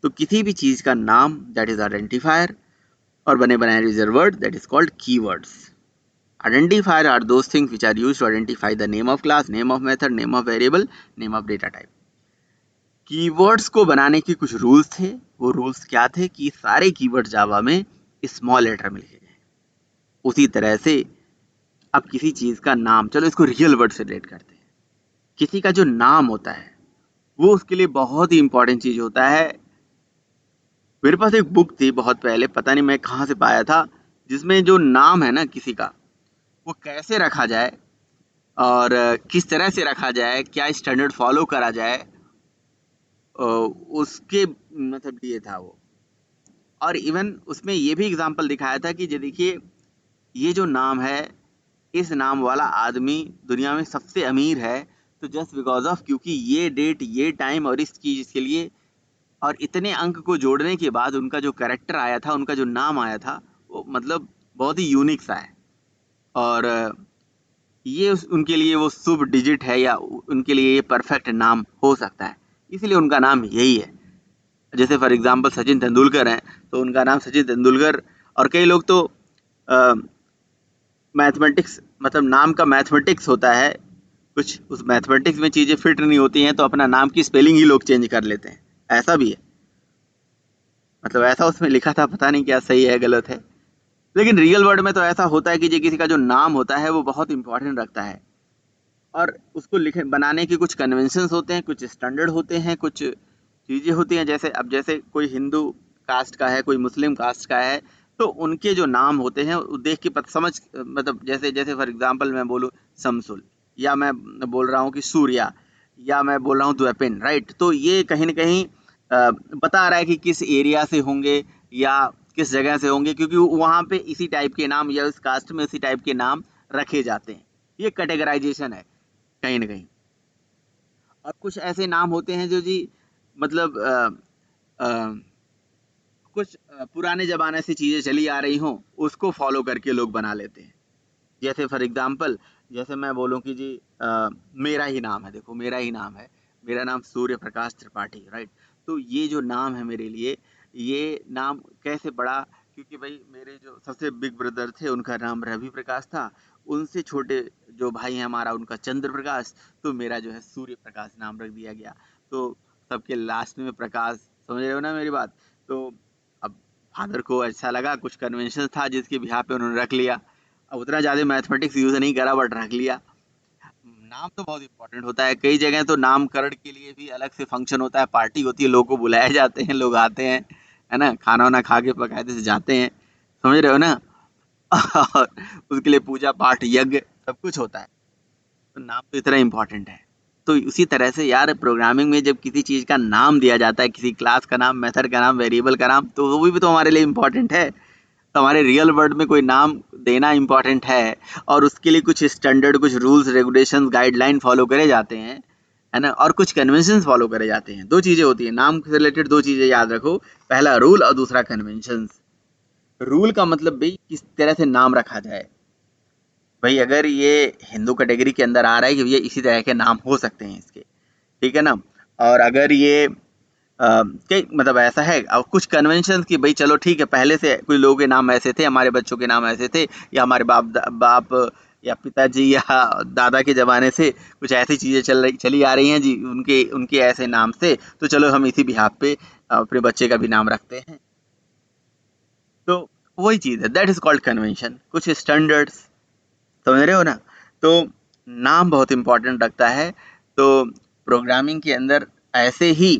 तो किसी भी चीज का नाम दैट इज आइडेंटिफायर, और बने बनाए reserve word that is called keywords. Identifier are those things which are used to identify the name of class, name of method, name of variable, name of data type. Keywords को बनाने के कुछ rules थे। वो rules क्या थे कि सारे कीवर्ड जावा में स्मॉल लेटर में लिखे गए। उसी तरह से अब किसी चीज का नाम, चलो इसको रियल वर्ड से रिलेट करते हैं। किसी का जो नाम होता है वो उसके लिए बहुत ही इंपॉर्टेंट चीज होता है। मेरे पास एक बुक थी बहुत पहले, पता नहीं मैं कहाँ से पाया था, जिसमें जो नाम है ना किसी का, वो कैसे रखा जाए और किस तरह से रखा जाए, क्या स्टैंडर्ड फॉलो करा जाए, उसके मतलब ये था वो। और इवन उसमें ये भी एग्जांपल दिखाया था कि देखिए ये जो नाम है, इस नाम वाला आदमी दुनिया में सबसे अमीर है, तो जस्ट बिकॉज ऑफ, क्योंकि ये डेट, ये टाइम और इस चीज के लिए और इतने अंक को जोड़ने के बाद उनका जो कैरेक्टर आया था, उनका जो नाम आया था, वो मतलब बहुत ही यूनिक सा है। और ये उनके लिए वो शुभ डिजिट है, या उनके लिए ये परफेक्ट नाम हो सकता है, इसलिए उनका नाम यही है। जैसे फॉर एग्जांपल सचिन तेंदुलकर हैं, तो उनका नाम सचिन तेंदुलकर। और कई लोग तो मैथमेटिक्स, मतलब नाम का मैथमेटिक्स होता है कुछ, उस मैथमेटिक्स में चीजें फिट नहीं होती हैं तो अपना नाम की स्पेलिंग ही लोग चेंज कर लेते हैं, ऐसा भी है। मतलब ऐसा उसमें लिखा था, पता नहीं क्या सही है गलत है, लेकिन रियल वर्ल्ड में तो ऐसा होता है कि जो किसी का जो नाम होता है वो बहुत इंपॉर्टेंट रखता है, और उसको लिखे बनाने के कुछ कन्वेंशंस होते हैं, कुछ स्टैंडर्ड होते हैं, कुछ चीजें होती हैं। जैसे अब जैसे कोई हिंदू कास्ट का है, कोई मुस्लिम कास्ट का है, तो उनके जो नाम होते हैं वो देख के समझ, मतलब जैसे जैसे फॉर एग्जांपल मैं बोलूँ शमसुल, या मैं बोल रहा हूँ कि सूर्या, या मैं बोल रहा हूँ द्विपिन, राइट। तो ये कहीं ना कहीं बता रहा है कि किस एरिया से होंगे या किस जगह से होंगे, क्योंकि वहां पे इसी टाइप के नाम या उस कास्ट में इसी टाइप के नाम रखे जाते हैं। ये कैटेगराइजेशन है कहीं ना कहीं। और कुछ ऐसे नाम होते हैं जो जी मतलब कुछ पुराने जमाने से चीजें चली आ रही हों, उसको फॉलो करके लोग बना लेते हैं। जैसे फॉर एग्जाम्पल, जैसे मैं बोलूं कि जी मेरा ही नाम है, देखो मेरा ही नाम है, मेरा नाम सूर्य प्रकाश त्रिपाठी, राइट। तो ये जो नाम है मेरे लिए, ये नाम कैसे पड़ा? क्योंकि भाई मेरे जो सबसे बिग ब्रदर थे उनका नाम रवि प्रकाश था, उनसे छोटे जो भाई हैं हमारा उनका चंद्र प्रकाश, तो मेरा जो है सूर्य प्रकाश नाम रख दिया गया। तो सबके लास्ट में प्रकाश, समझ रहे हो ना मेरी बात? तो अब फादर को अच्छा लगा, कुछ कन्वेंशन था जिसके बिहार पे उन्होंने रख लिया। अब उतना ज्यादा मैथमेटिक्स यूज नहीं करा बट रख लिया। नाम तो बहुत इंपॉर्टेंट होता है, कई जगह तो नामकरण के लिए भी अलग से फंक्शन होता है, पार्टी होती है, लोगों को बुलाए जाते हैं, लोग आते हैं, है ना, खाना वाना खा के बकायदे से जाते हैं, समझ रहे हो ना। और उसके लिए पूजा पाठ यज्ञ सब कुछ होता है। तो नाम तो इतना इम्पोर्टेंट है। तो उसी तरह से यार प्रोग्रामिंग में जब किसी चीज का नाम दिया जाता है, किसी क्लास का नाम, मेथड का नाम, वेरिएबल का नाम, तो वो भी तो हमारे लिए इम्पोर्टेंट है। तो हमारे रियल वर्ल्ड में कोई नाम देना इम्पोर्टेंट है, और उसके लिए कुछ स्टैंडर्ड, कुछ रूल्स रेगुलेशंस, गाइडलाइन फॉलो करे जाते हैं, है ना, और कुछ कन्वेंशन फॉलो करे जाते हैं। दो चीजें होती हैं नाम से रिलेटेड, दो चीजें याद रखो, पहला रूल और दूसरा कन्वेंशन। रूल का मतलब भाई किस तरह से नाम रखा जाए। भाई अगर ये हिंदू कैटेगरी के अंदर आ रहा है कि भैया इसी तरह के नाम हो सकते हैं इसके, ठीक है ना। और अगर ये कई मतलब ऐसा है, और कुछ कन्वेंशन की भाई चलो ठीक है, पहले से कुछ लोगों के नाम ऐसे थे, हमारे बच्चों के नाम ऐसे थे, या हमारे बाप या पिताजी या दादा के जमाने से कुछ ऐसी चीजें चली आ रही हैं जी, उनके उनके ऐसे नाम से, तो चलो हम इसी बिहाफ पे अपने बच्चे का भी नाम रखते हैं। तो वही चीज है, दैट इज कॉल्ड कन्वेंशन, कुछ स्टैंडर्ड्स, समझ रहे हो ना। तो नाम बहुत इंपॉर्टेंट रखता है। तो प्रोग्रामिंग के अंदर ऐसे ही,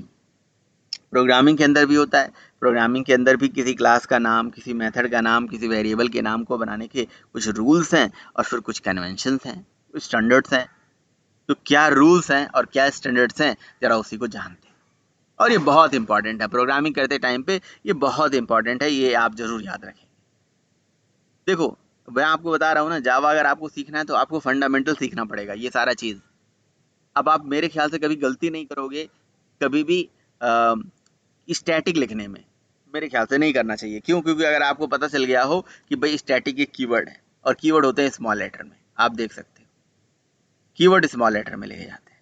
प्रोग्रामिंग के अंदर भी होता है, प्रोग्रामिंग के अंदर भी किसी क्लास का नाम, किसी मेथड का नाम, किसी वेरिएबल के नाम को बनाने के कुछ रूल्स हैं, और फिर कुछ कन्वेंशंस हैं, कुछ स्टैंडर्ड्स हैं। तो क्या रूल्स हैं और क्या स्टैंडर्ड्स हैं, जरा उसी को जानते हैं। और ये बहुत इंपॉर्टेंट है प्रोग्रामिंग करते टाइम पे, ये बहुत इंपॉर्टेंट है, ये आप जरूर याद रखें। देखो मैं आपको बता रहा हूँ ना, जावा अगर आपको सीखना है तो आपको फंडामेंटल सीखना पड़ेगा, ये सारा चीज। अब आप मेरे ख्याल से कभी गलती नहीं करोगे, कभी भी स्टैटिक लिखने में, मेरे ख्याल से नहीं करना चाहिए। क्यों? क्योंकि अगर आपको पता चल गया हो कि भाई स्टैटिक एक कीवर्ड है, और कीवर्ड होते हैं स्मॉल लेटर में, आप देख सकते हो कीवर्ड स्मॉल लेटर में लिखे जाते हैं।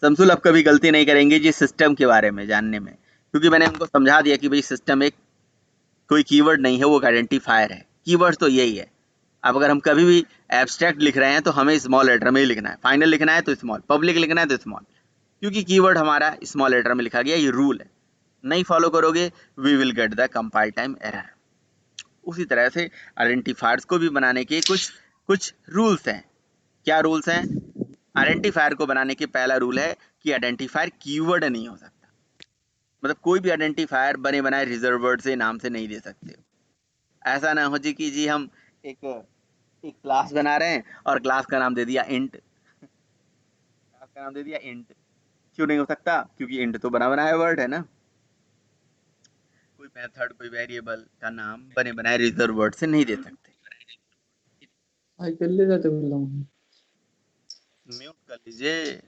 शमसुल अब कभी गलती नहीं करेंगे जी सिस्टम के बारे में जानने में, क्योंकि मैंने उनको समझा दिया कि भाई सिस्टम एक कोई कीवर्ड नहीं है, वो एक आइडेंटिफायर है। कीवर्ड तो यही है। अब अगर हम कभी भी एब्स्ट्रैक्ट लिख रहे हैं तो हमें स्मॉल लेटर में ही लिखना है, फाइनल लिखना है तो स्मॉल, पब्लिक लिखना है तो स्मॉल, क्योंकि कीवर्ड हमारा स्मॉल लेटर में लिखा गया, ये रूल है। नहीं फॉलो करोगे we will get the compile time error. उसी तरह से आइडेंटिफायर्स को भी बनाने के कुछ कुछ रूल्स हैं। क्या रूल्स हैं? आइडेंटिफायर को बनाने के पहला रूल है कि आइडेंटिफायर कीवर्ड नहीं हो सकता। मतलब कोई भी आइडेंटिफायर बने बनाए रिजर्व वर्ड से नाम से नहीं दे सकते हो। ऐसा ना हो जी कि जी हम एक एक क्लास बना रहे हैं और क्लास का नाम दे दिया इंट, क्लास का नाम दे दिया इंट। क्यों नहीं हो सकता? क्योंकि इंट तो बना बनाया वर्ड है ना। कोई मेथड, कोई वेरिएबल का नाम बने बनाए रिजर्व वर्ड से नहीं दे सकते। आई कर ले जाते बोला हूँ। म्यूट कर लीजिए।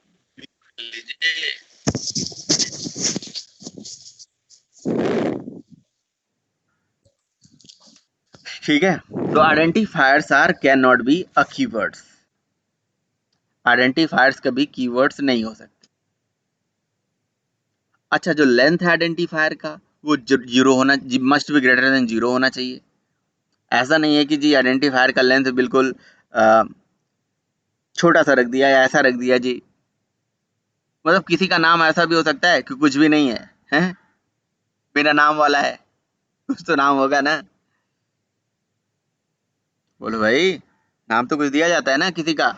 ठीक है, तो identifiers are can not be a keywords. Identifiers कभी कीवर्ड्स नहीं हो सकते। अच्छा, जो लेंथ है आइडेंटिफायर का वो जीरो होना, must be greater than zero होना चाहिए। ऐसा नहीं है कि जी आइडेंटिफायर का लेंथ बिल्कुल छोटा सा रख दिया या ऐसा रख दिया जी। मतलब किसी का नाम ऐसा भी हो सकता है कि कुछ भी नहीं है, हैं? बिना नाम वाला है, कुछ तो नाम होगा ना। बोलो भाई, नाम तो कुछ दिया जाता है ना किसी का।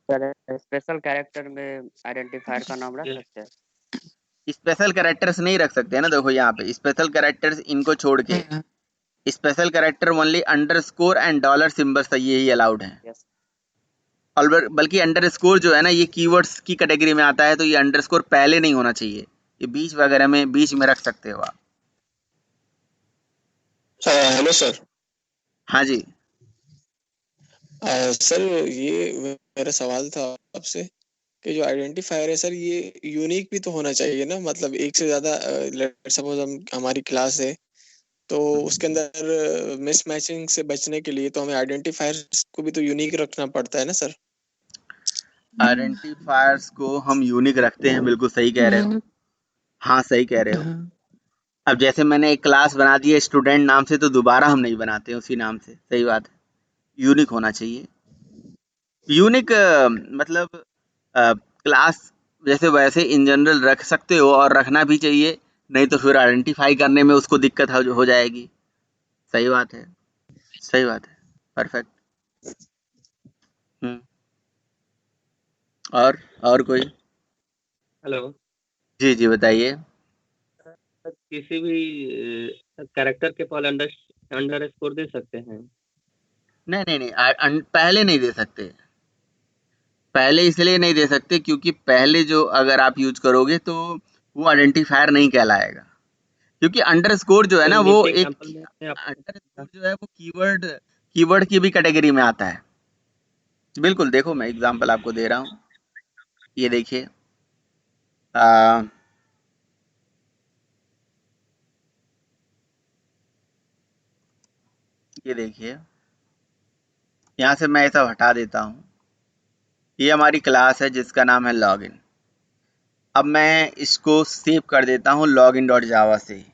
सर स्पेशल कैरेक्टर में आइडेंटिफायर का नाम रख सकते हैं। स्पेशल कैरेक्टर्स नहीं रख सकते हैं ना, देखो यहाँ पे स्पेशल कैरेक्टर्स इनको छोड़ के special character only underscore and dollar symbols ये ही अलाउड है। यस। और बल्कि अंडरस्कोर जो है ना, ये कीवर्ड्स की कैटेगरी में आता है, तो ये अंडरस्कोर पहले नहीं होना चाहिए, ये बीच वगैरह में, बीच में रख सकते हो आप। Hello sir. हाँ जी। सर ये मेरा सवाल था आपसे कि जो आइडेंटिफायर है सर ये यूनिक भी तो होना चाहिए ना, मतलब एक से ज्यादा लेट्स सपोज हमारी क्लास है तो उसके अंदर मिस मैचिंग से बचने के लिए तो हमें आइडेंटिफायर्स को भी तो यूनिक रखना पड़ता है ना सर। आइडेंटिफायर्स को हम यूनिक रखते हैं, बिल्कुल सही कह रहे हो। हाँ सही कह रहे हो। अब जैसे मैंने एक क्लास बना दी है स्टूडेंट नाम से, तो दोबारा हम नहीं बनाते उसी नाम से, सही बात है। यूनिक होना चाहिए। यूनिक मतलब क्लास जैसे वैसे इन जनरल रख सकते हो और रखना भी चाहिए, नहीं तो फिर आइडेंटिफाई करने में उसको दिक्कत हो जाएगी। सही बात है, सही बात है, परफेक्ट। और कोई? हेलो। जी जी बताइए। किसी भी कैरेक्टर के पहले अंडर स्कोर दे सकते हैं? नहीं नहीं नहीं, पहले नहीं दे सकते। पहले इसलिए नहीं दे सकते क्योंकि पहले जो अगर आप यूज करोगे तो वो आइडेंटिफायर नहीं कहलाएगा, क्योंकि अंडरस्कोर जो है कोई ना वो नीचे एक एग्जांपल में आप अंडरस्कोर जो है वो कीवर्ड की भी कैटेगरी में आता है। बिल्कुल, देखो मैं एग्जांपल आपको दे रहा हूँ। ये देखिए, आ, ये देखिए, यहाँ से मैं ऐसा हटा देता हूँ। ये हमारी क्लास है जिसका नाम है लॉगिन। अब मैं इसको सेव कर देता हूँ login.java से।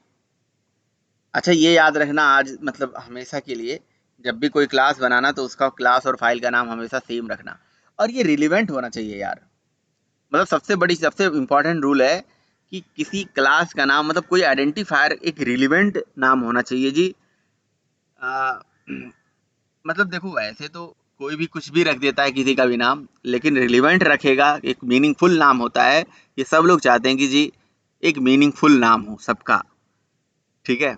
अच्छा ये याद रखना आज मतलब हमेशा के लिए, जब भी कोई क्लास बनाना तो उसका क्लास और फाइल का नाम हमेशा सेम रखना, और ये रिलेवेंट होना चाहिए यार। मतलब सबसे इम्पोर्टेंट रूल है कि किसी क्लास का नाम मतलब कोई आइडेंटिफायर एक रिलेवेंट नाम होना चाहिए जी। आ, मतलब देखो ऐसे तो कोई भी कुछ भी रख देता है किसी का भी नाम, लेकिन रिलेवेंट रखेगा, एक मीनिंगफुल नाम होता है। ये सब लोग चाहते हैं कि जी एक मीनिंगफुल नाम हो सबका, ठीक है।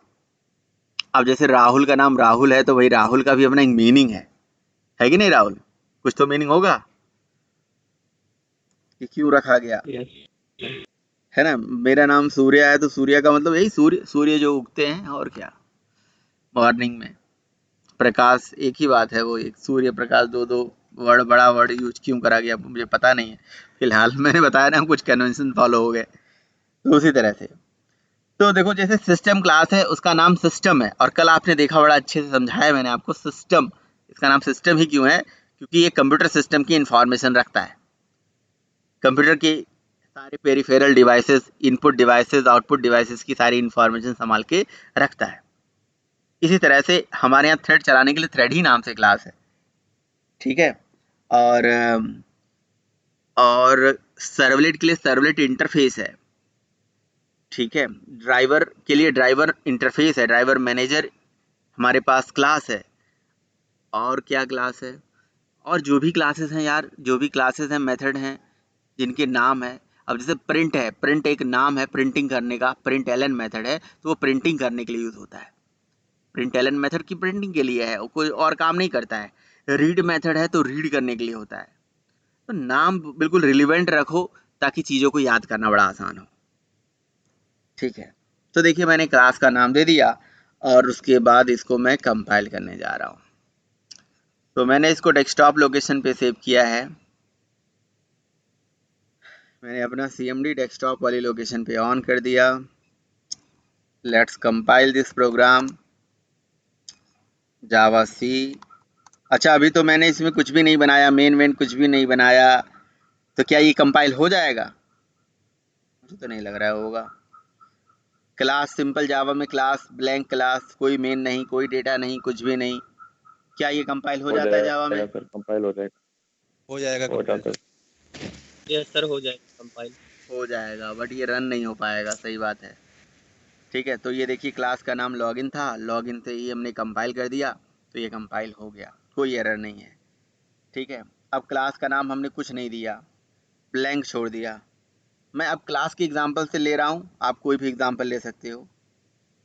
अब जैसे राहुल का नाम राहुल है तो भाई राहुल का भी अपना एक मीनिंग है कि नहीं राहुल? कुछ तो मीनिंग होगा कि क्यों रखा गया, यस है ना। मेरा नाम सूर्या है तो सूर्या का मतलब यही सूर्य सूर्य जो उगते हैं, और क्या, मॉर्निंग में। प्रकाश एक ही बात है, वो एक सूर्य प्रकाश, दो वर्ड, बड़ा वर्ड यूज क्यों करा गया मुझे पता नहीं है। फिलहाल मैंने बताया ना कुछ कन्वेंशन फॉलो हो गए, तो उसी तरह से। तो देखो जैसे सिस्टम क्लास है, उसका नाम सिस्टम है, और कल आपने देखा बड़ा अच्छे से समझाया मैंने आपको। सिस्टम, इसका नाम सिस्टम ही क्यों है? क्योंकि ये कंप्यूटर सिस्टम की इंफॉर्मेशन रखता है। कंप्यूटर की सारे peripheral devices, input devices, output devices की सारी इंफॉर्मेशन संभाल के रखता है। इसी तरह से हमारे यहाँ थ्रेड चलाने के लिए थ्रेड ही नाम से क्लास है, ठीक है। और सर्वलेट के लिए सर्वलेट इंटरफेस है, ठीक है। ड्राइवर के लिए ड्राइवर इंटरफेस है, ड्राइवर मैनेजर हमारे पास क्लास है। और क्या क्लास है? और जो भी क्लासेस हैं यार, जो भी क्लासेस हैं, मेथड हैं जिनके नाम है। अब जैसे प्रिंट है, प्रिंट एक नाम है प्रिंटिंग करने का, प्रिंट एलन मेथड है, तो वो प्रिंटिंग करने के लिए यूज होता है। प्रिंट एलन मेथड की प्रिंटिंग के लिए है, वो कोई और काम नहीं करता है। रीड मेथड है तो रीड करने के लिए होता है। तो नाम बिल्कुल रिलेवेंट रखो ताकि चीज़ों को याद करना बड़ा आसान हो, ठीक है। तो देखिए मैंने क्लास का नाम दे दिया और उसके बाद इसको मैं कंपाइल करने जा रहा हूँ। तो मैंने इसको डेस्कटॉप लोकेशन पे सेव किया है। मैंने अपना CMD डेस्कटॉप वाली लोकेशन पे ऑन कर दिया। लेट्स कंपाइल दिस प्रोग्राम जावा सी। अच्छा अभी तो मैंने इसमें कुछ भी नहीं बनाया, मेन कुछ भी नहीं बनाया, तो क्या ये कंपाइल हो जाएगा? मुझे तो नहीं लग रहा होगा। क्लास सिंपल जावा में क्लास, ब्लैंक क्लास, कोई मेन नहीं, कोई डेटा नहीं, कुछ भी नहीं, क्या ये कंपाइल हो जाता है जावा में? सर कंपाइल हो जाएगा, हो जाएगा हो कंपाइल। जाता है। यस सर, हो जाएगा कंपाइल। हो जाएगा, बट ये रन नहीं हो पाएगा, सही बात है, ठीक है। तो ये देखिए क्लास का नाम लॉगिन था, लॉगिन से ही हमने कंपाइल कर दिया, तो ये कंपाइल हो गया, कोई एरर नहीं है, ठीक है। अब क्लास का नाम हमने कुछ नहीं दिया, ब्लैंक छोड़ दिया। मैं अब क्लास की एग्जांपल से ले रहा हूँ, आप कोई भी एग्जांपल ले सकते हो,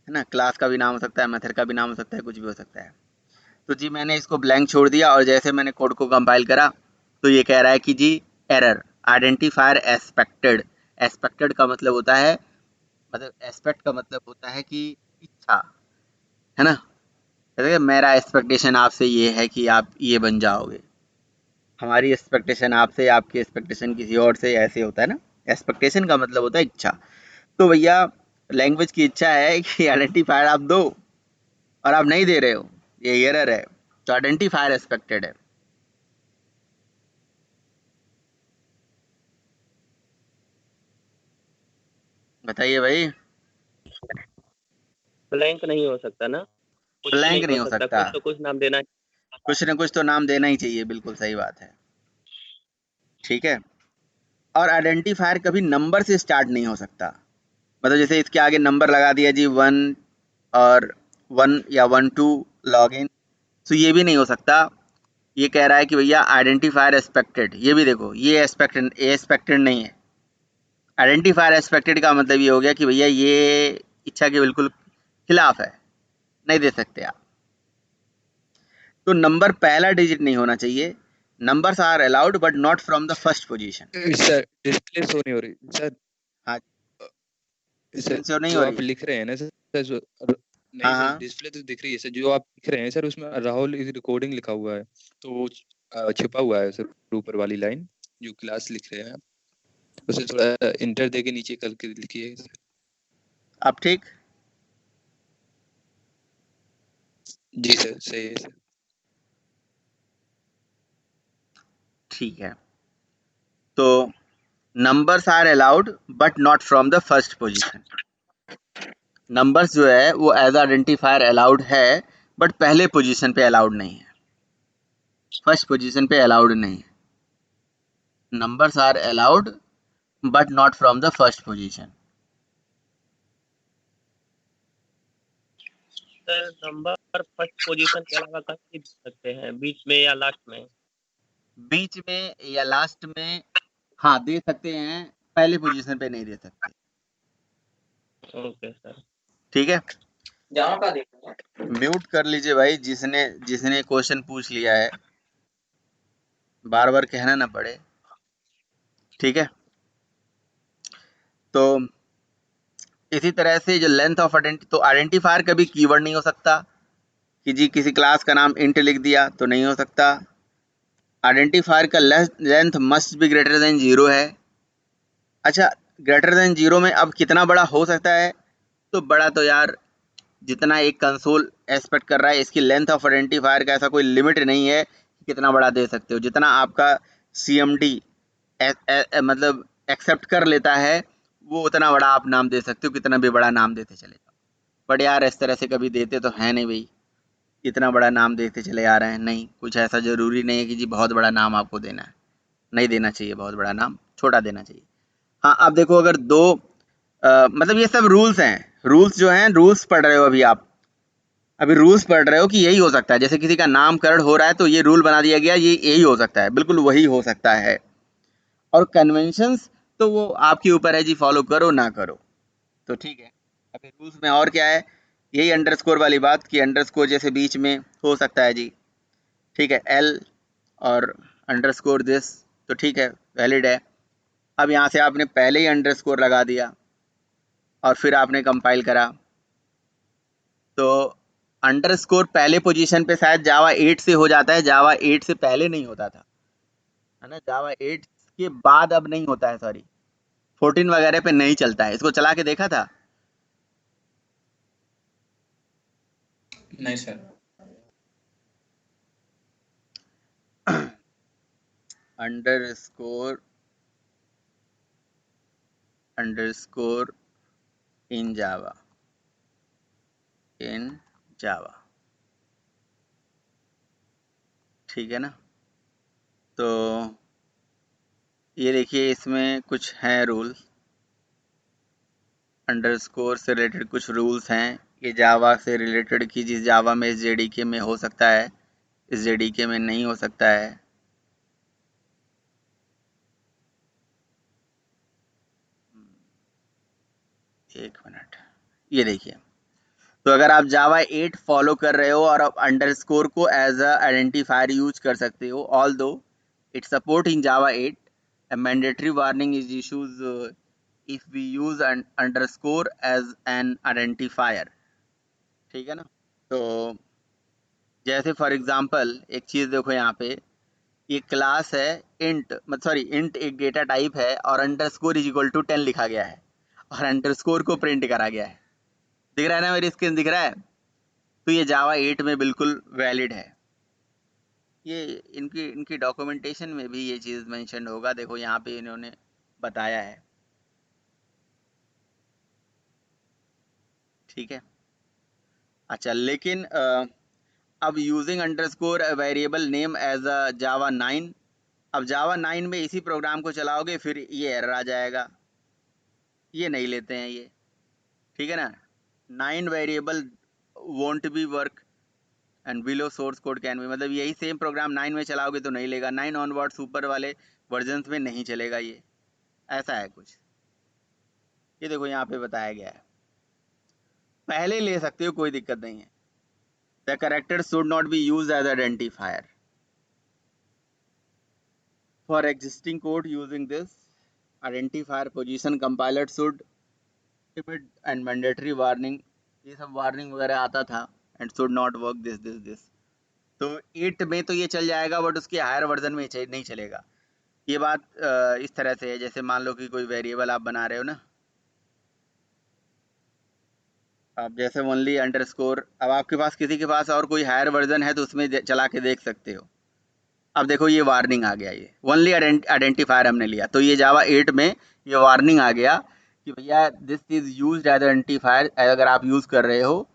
है ना। क्लास का भी नाम हो सकता है, मेथड का भी नाम हो सकता है, कुछ भी हो सकता है। तो जी मैंने इसको ब्लैंक छोड़ दिया, और जैसे मैंने कोड को कंपाइल करा तो ये कह रहा है कि जी एरर, आइडेंटिफायर एक्सपेक्टेड। एक्सपेक्टेड का मतलब होता है, मतलब एस्पेक्ट का मतलब होता है कि इच्छा, है ना। जैसे मेरा एक्सपेक्टेशन आपसे ये है कि आप ये बन जाओगे, हमारी एक्सपेक्टेशन आपसे, आपकी एक्सपेक्टेशन किसी और से, ऐसे होता है ना। एक्सपेक्टेशन का मतलब होता है इच्छा। तो भैया लैंग्वेज की इच्छा है कि आइडेंटिफायर आप दो और आप नहीं दे रहे हो, ये एरर है। तो आइडेंटिफायर एक्सपेक्टेड है। बताइए भाई। ब्लैंक नहीं हो सकता ना, कुछ भी ब्लैंक नहीं नहीं हो हो सकता, सकता, कुछ तो कुछ नाम देना। कुछ न कुछ तो नाम देना ही चाहिए, बिल्कुल सही बात है। ठीक है। और आइडेंटिफायर कभी नंबर से स्टार्ट नहीं हो सकता। मतलब जैसे इसके आगे नंबर लगा दिया जी 1 और 1 या 1 2 लॉग इन, तो ये भी नहीं हो सकता। ये कह रहा है कि भैया आइडेंटिफायर एक्सपेक्टेड, ये भी देखो ये एक्सपेक्टेड नहीं है। आइडेंटिफायर एक्सपेक्टेड का मतलब ये हो गया कि भैया ये इच्छा के बिल्कुल खिलाफ है, नहीं दे सकते आप। तो नंबर पहला डिजिट नहीं होना चाहिए। Numbers are allowed but not from the first position. Sir display show नहीं हो रही सर। हाँ सर शो नहीं जो हो आप रही। लिख रहे हैं ना सर जो नहीं हाँ सर हाँ डिस्प्ले तो दिख रही है सर, जो आप लिख रहे हैं सर उसमें राहुल इज रिकॉर्डिंग लिखा हुआ है, तो वो छिपा हुआ है सर ऊपर वाली लाइन जो क्लास लिख रहे हैं, उसे थोड़ा इंटर दे के नीचे करके लिखिए सर। अब ठीक। जी सर सही है सर। ठीक है। तो numbers are allowed but not from the first position. Numbers जो है वो एज आइडेंटिफायर अलाउड है, बट पहले पोजीशन पे अलाउड नहीं है, फर्स्ट पोजीशन पे अलाउड नहीं है। Numbers are allowed but not from the first position. Sir number first position के अलावा कहीं भी दे सकते हैं, बीच में या लास्ट में। बीच में या लास्ट में हाँ दे सकते हैं, पहले पोजीशन पे नहीं दे सकते। Okay sir. ठीक है। जाओ का देखो। म्यूट कर लीजिए भाई, जिसने जिसने क्वेश्चन पूछ लिया है, बार बार कहना ना पड़े। ठीक है। तो इसी तरह से जो लेंथ ऑफ तो आइडेंटिफायर कभी कीवर्ड नहीं हो सकता कि जी किसी क्लास का नाम इंट लिख दिया तो नहीं हो सकता। आइडेंटिफायर का length must be greater than 0 है। अच्छा, ग्रेटर देन 0 में अब कितना बड़ा हो सकता है? तो बड़ा तो यार जितना एक कंसोल एक्सपेक्ट कर रहा है, इसकी लेंथ ऑफ आइडेंटिफायर का ऐसा कोई लिमिट नहीं है कि कितना बड़ा दे सकते हो। जितना आपका CMD मतलब एक्सेप्ट कर लेता है, वो उतना बड़ा आप नाम दे सकते हो, कितना भी बड़ा नाम देते चले जाओ। बट यार इस तरह से कभी देते तो है नहीं भाई, इतना बड़ा नाम देते चले आ रहे हैं। नहीं, कुछ ऐसा ज़रूरी नहीं है कि जी बहुत बड़ा नाम आपको देना है, नहीं देना चाहिए बहुत बड़ा नाम, छोटा देना चाहिए। हाँ आप देखो, अगर दो मतलब ये सब रूल्स हैं, रूल्स जो हैं, रूल्स पढ़ रहे हो अभी आप, अभी रूल्स पढ़ रहे हो कि यही हो सकता है। जैसे किसी का नामकरण हो रहा है तो ये रूल बना दिया गया, ये यही हो सकता है, बिल्कुल वही हो सकता है। और कन्वेंशंस तो वो आपके ऊपर है जी, फॉलो करो ना करो। तो ठीक है। अभी रूल्स में और क्या है, यही अंडरस्कोर वाली बात कि अंडरस्कोर जैसे बीच में हो सकता है जी। ठीक है, एल और अंडरस्कोर दिस, तो ठीक है, वैलिड है। अब यहाँ से आपने पहले ही अंडरस्कोर लगा दिया और फिर आपने कंपाइल करा, तो अंडरस्कोर पहले पोजीशन पे शायद जावा 8 से हो जाता है, जावा 8 से पहले नहीं होता था, है ना। जावा 8 के बाद अब नहीं होता है, सॉरी 14 वगैरह पे नहीं चलता है। इसको चला के देखा था? नहीं सर। अंडरस्कोर इन जावा, ठीक है ना। तो ये देखिए, इसमें कुछ हैं रूल्स, अंडरस्कोर से रिलेटेड कुछ रूल्स हैं। ये जावा से रिलेटेड कि जिस जावा में इस JDK में हो सकता है, इस JDK में नहीं हो सकता है। एक मिनट, ये देखिए। तो अगर आप जावा 8 फॉलो कर रहे हो और आप अंडरस्कोर को एज अ आइडेंटिफायर यूज कर सकते हो, ऑल दो it support in Java 8, a mandatory warning is issues if we use an underscore as an identifier। ठीक है ना। तो जैसे फॉर एग्जांपल एक चीज़ देखो यहाँ पे, ये क्लास है इंट, मतलब सॉरी इंट एक डेटा टाइप है और अंडरस्कोर इज इक्वल टू 10 लिखा गया है और अंडरस्कोर को प्रिंट करा गया है। दिख रहा है ना, मेरी स्क्रीन दिख रहा है? तो ये जावा 8 में बिल्कुल वैलिड है। ये इनकी डॉक्यूमेंटेशन में भी ये चीज़ मेंशन होगा, देखो यहाँ पे इन्होंने बताया है। ठीक है, अच्छा लेकिन अब using underscore variable name as a Java 9, अब जावा 9 में इसी प्रोग्राम को चलाओगे फिर ये एरर आ जाएगा, ये नहीं लेते हैं ये। ठीक है ना, 9 variable won't be work and below source code can be, मतलब यही सेम प्रोग्राम 9 में चलाओगे तो नहीं लेगा, 9 ऑनवर्ड सुपर वाले वर्जन्स में नहीं चलेगा ये, ऐसा है कुछ। ये देखो यहाँ पे बताया गया है, पहले ले सकते हो कोई दिक्कत नहीं है। The character should not be used as identifier for existing code using this identifier position compiler should emit and mandatory warning, ये सब वार्निंग वगैरह आता था, and should not work this. तो 8 में तो ये चल जाएगा बट उसके हायर वर्जन में नहीं चलेगा। ये बात इस तरह से है, जैसे मान लो कि कोई वेरिएबल आप बना रहे हो ना, आप जैसे ओनली अंडरस्कोर, अब आपके पास किसी के पास और कोई हायर वर्जन है तो उसमें चला के देख सकते हो। अब देखो ये वार्निंग आ गया, ये ओनली आइडेंटिफायर हमने लिया तो ये जावा 8 में ये वार्निंग आ गया कि भैया this is used as identifier, अगर आप यूज़ कर रहे हो